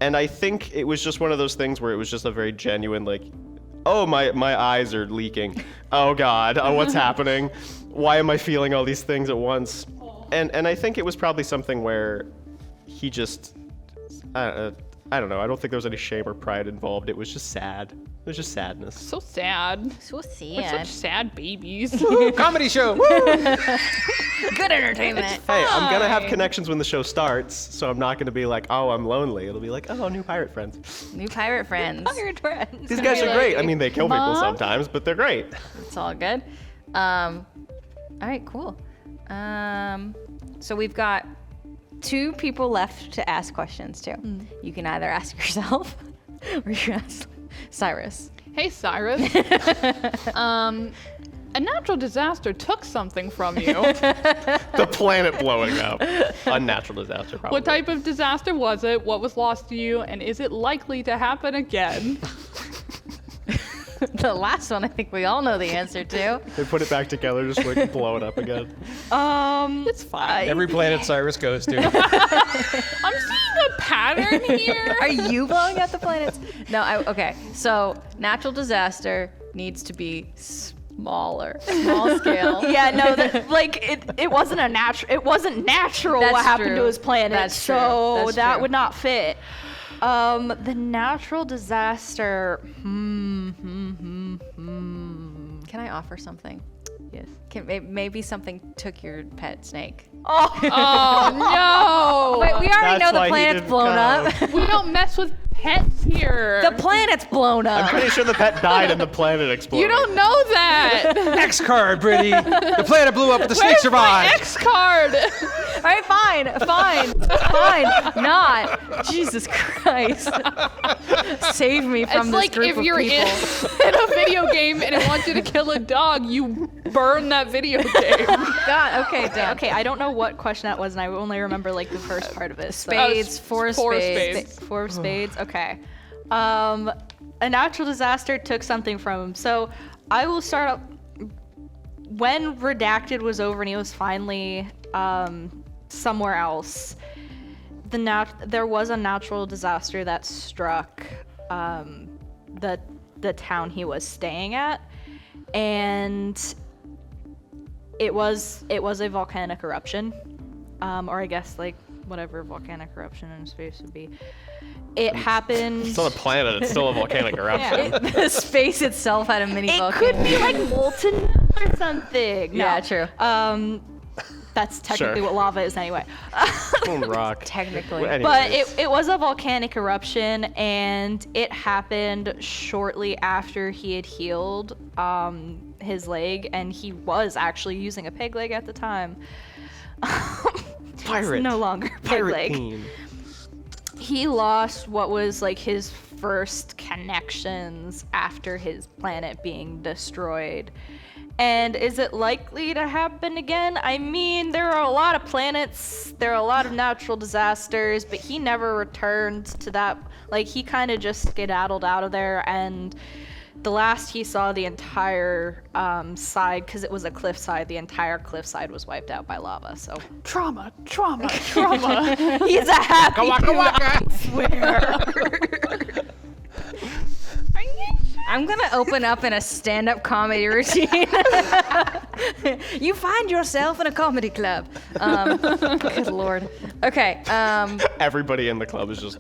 And I think it was just one of those things where it was just a very genuine like, oh, my eyes are leaking. Oh God, oh, what's happening? Why am I feeling all these things at once? And I think it was probably something where he just, I don't know. I don't think there was any shame or pride involved. It was just sad. It was just sadness. So sad. So We're sad. such sad babies. Comedy show. Good entertainment. Hey, I'm gonna have connections when the show starts, so I'm not gonna be like, oh, I'm lonely. It'll be like, oh, new pirate friends. New pirate friends. Pirate friends. These guys are great. I mean, they kill people Mom? sometimes, but they're great. It's all good. All right, cool. So we've got 2 people left to ask questions to. You can either ask yourself or you can ask Cyrus. Hey, Cyrus. A natural disaster took something from you. The planet blowing up. Unnatural disaster, probably. What type of disaster was it? What was lost to you? And is it likely to happen again? The last one, I think we all know the answer to. They put it back together, just like blow it up again. It's fine. Every planet Cyrus goes to. I'm seeing a pattern here. Are you blowing up the planets? No, okay. So natural disaster needs to be small scale. Yeah, no, it wasn't it wasn't natural That's what happened true. to his planet, That's true. so That's that true. would not fit. The natural disaster. Can I offer something? Yes. Maybe something took your pet snake. Oh no! Wait, we already That's know the why he planet's didn't blown come. up. We don't mess with pets here. The planet's blown I'm up. pretty sure the pet died and the planet exploded. You don't know that. X card, Brittany. The planet blew up, but the snake Where's survived. my X card? All right, fine. Not. Jesus Christ. Save me from It's this like group if of you're people. in a video game and it wants you to kill a dog, you burn that video game. God, okay, done. Okay, I don't know what question that was, and I only remember like the first part of it. So. Spades, 4 Four spades. spades. 4 of spades. Okay. A natural disaster took something from him. So I will start up. When Redacted was over and he was finally somewhere else, there was a natural disaster that struck the town he was staying at, and it was a volcanic eruption, or I guess like whatever volcanic eruption in space would be. It happened. It's not a planet, it's still a volcanic eruption. The space itself had a mini It volcano. could be like molten or something. No. Yeah, true. That's technically Sure. what lava is anyway. Moon rock. Technically. Well, But anyways. it was a volcanic eruption, and it happened shortly after he had healed his leg, and he was actually using a peg leg at the time. Pirate. It's no longer a peg Pirate leg. theme. He lost what was like his first connections after his planet being destroyed. And is it likely to happen again? I mean, there are a lot of planets, there are a lot of natural disasters, but he never returned to that. Like, he kind of just skedaddled out of there, and the last he saw the entire side, because it was a cliffside, the entire cliffside was wiped out by lava, so. Trauma. He's a happy dude, I swear. I'm gonna open up in a stand-up comedy routine. You find yourself in a comedy club. Good lord. Okay. Everybody in the club is just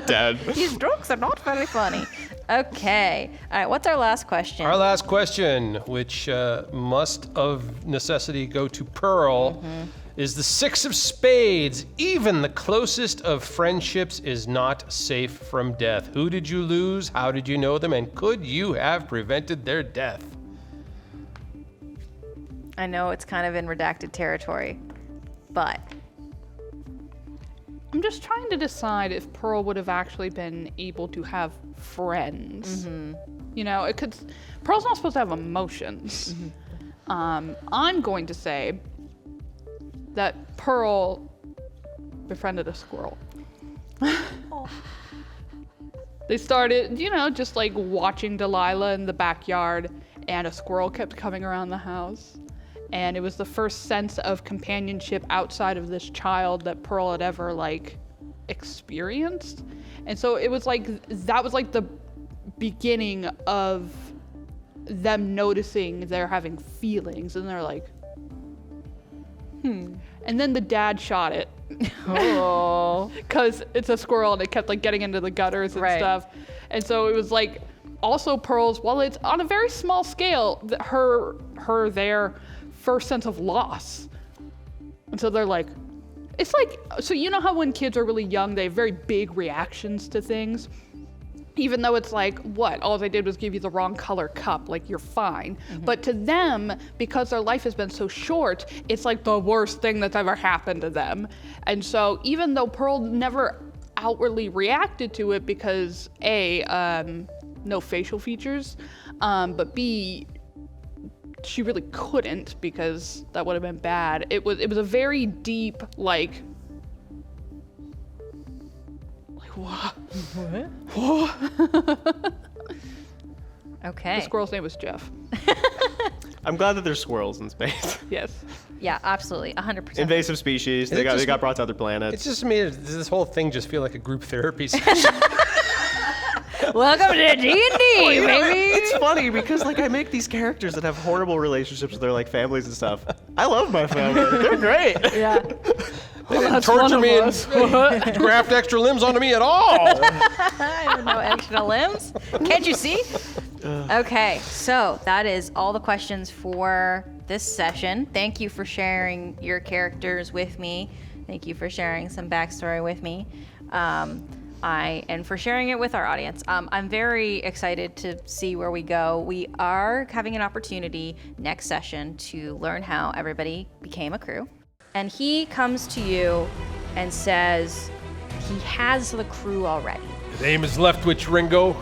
dead. These jokes are not very funny. Okay. All right. What's our last question? Our last question, which must of necessity go to Pearl, is the Six of Spades. Even the closest of friendships is not safe from death. Who did you lose? How did you know them? And could you have prevented their death? I know it's kind of in redacted territory, but I'm just trying to decide if Pearl would have actually been able to have friends. You know, it could. Pearl's not supposed to have emotions. I'm going to say that Pearl befriended a squirrel. They started, you know, just like watching Delilah in the backyard, and a squirrel kept coming around the house. And it was the first sense of companionship outside of this child that Pearl had ever like experienced. And so it was like, that was like the beginning of them noticing they're having feelings, and they're like, And then the dad shot it. oh, Because it's a squirrel and it kept like getting into the gutters and Right. stuff. And so it was like, also Pearl's, while it's on a very small scale, their first sense of loss. And so they're like, it's like, so you know how when kids are really young, they have very big reactions to things? Even though it's like, what? All they did was give you the wrong color cup, like you're fine. But to them, because their life has been so short, it's like the worst thing that's ever happened to them. And so even though Pearl never outwardly reacted to it because A, no facial features, but B, she really couldn't because that would have been bad. It was a very deep, like what? okay. The squirrel's name was Jeff. I'm glad that there's squirrels in space. Yes. Yeah, absolutely, 100%. Invasive species. They got brought to other planets. It's just made this whole thing just feel like a group therapy session. Welcome to D&D, You know, baby. it's funny because like I make these characters that have horrible relationships with their like families and stuff. I love my family. They're great. Yeah. They didn't torture me and graft extra limbs onto me at all. I have no extra limbs. Can't you see? Okay, so that is all the questions for this session. Thank you for sharing your characters with me. Thank you for sharing some backstory with me. And for sharing it with our audience. I'm very excited to see where we go. We are having an opportunity next session to learn how everybody became a crew. And he comes to you and says he has the crew already. His name is Leftwich Ringo.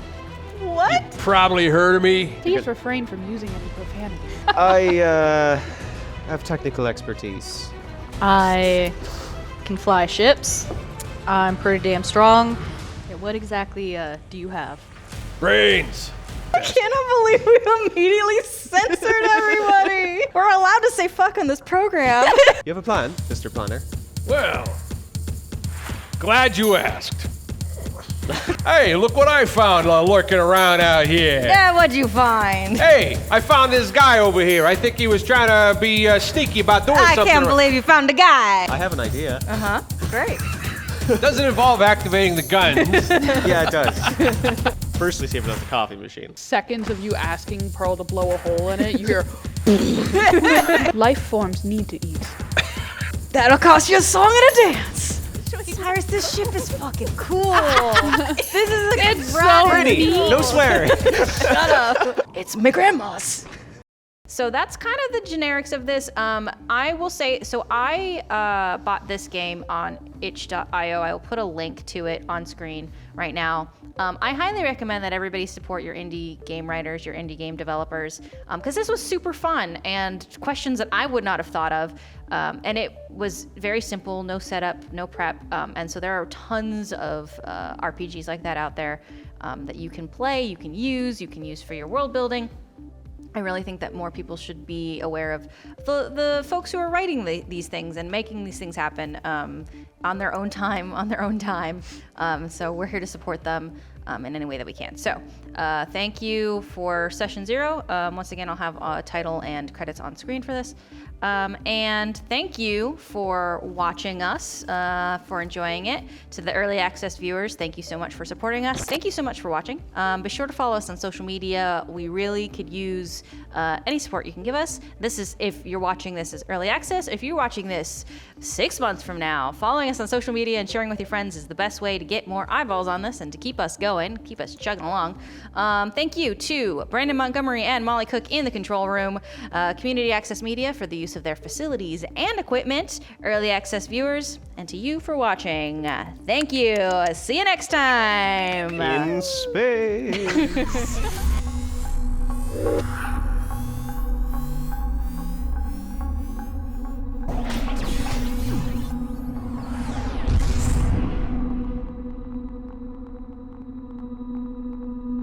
What? Probably heard of me. Please refrain from using any profanity. I have technical expertise. I can fly ships. I'm pretty damn strong. Okay, what exactly do you have? Brains. I cannot believe we immediately censored everybody. We're allowed to say fuck on this program. You have a plan, Mr. Planner? Well, glad you asked. Hey, look what I found lurking around out here. Yeah, what'd you find? Hey, I found this guy over here. I think he was trying to be sneaky about doing I something. can't believe you found a guy. I have an idea. Great. Doesn't involve activating the guns. Yeah, it does. Firstly, see if it's the coffee machine. Seconds of you asking Pearl to blow a hole in it, you hear, Life forms need to eat. That'll cost you a song and a dance. Cyrus, this ship is fucking cool. This is a good ride. Pretty. No swearing. Shut up. It's my grandma's. So that's kind of the generics of this. I will say, so I bought this game on itch.io. I will put a link to it on screen right now. I highly recommend that everybody support your indie game writers, your indie game developers, because this was super fun and questions that I would not have thought of. And it was very simple, no setup, no prep. And so there are tons of RPGs like that out there that you can play, you can use for your world building. I really think that more people should be aware of the folks who are writing these things and making these things happen on their own time. So we're here to support them in any way that we can. So thank you for session 0. Once again, I'll have a title and credits on screen for this. And thank you for watching us, for enjoying it. To the early access viewers, thank you so much for supporting us. Thank you so much for watching. Be sure to follow us on social media. We really could use any support you can give us. This is if you're watching this as early access. If you're watching this 6 months from now, following us on social media and sharing with your friends is the best way to get more eyeballs on this and to keep us going, keep us chugging along. Thank you to Brandon Montgomery and Molly Cook in the control room, Community Access Media for the use of their facilities and equipment, early access viewers, and to you for watching. Thank you. See you next time. In space.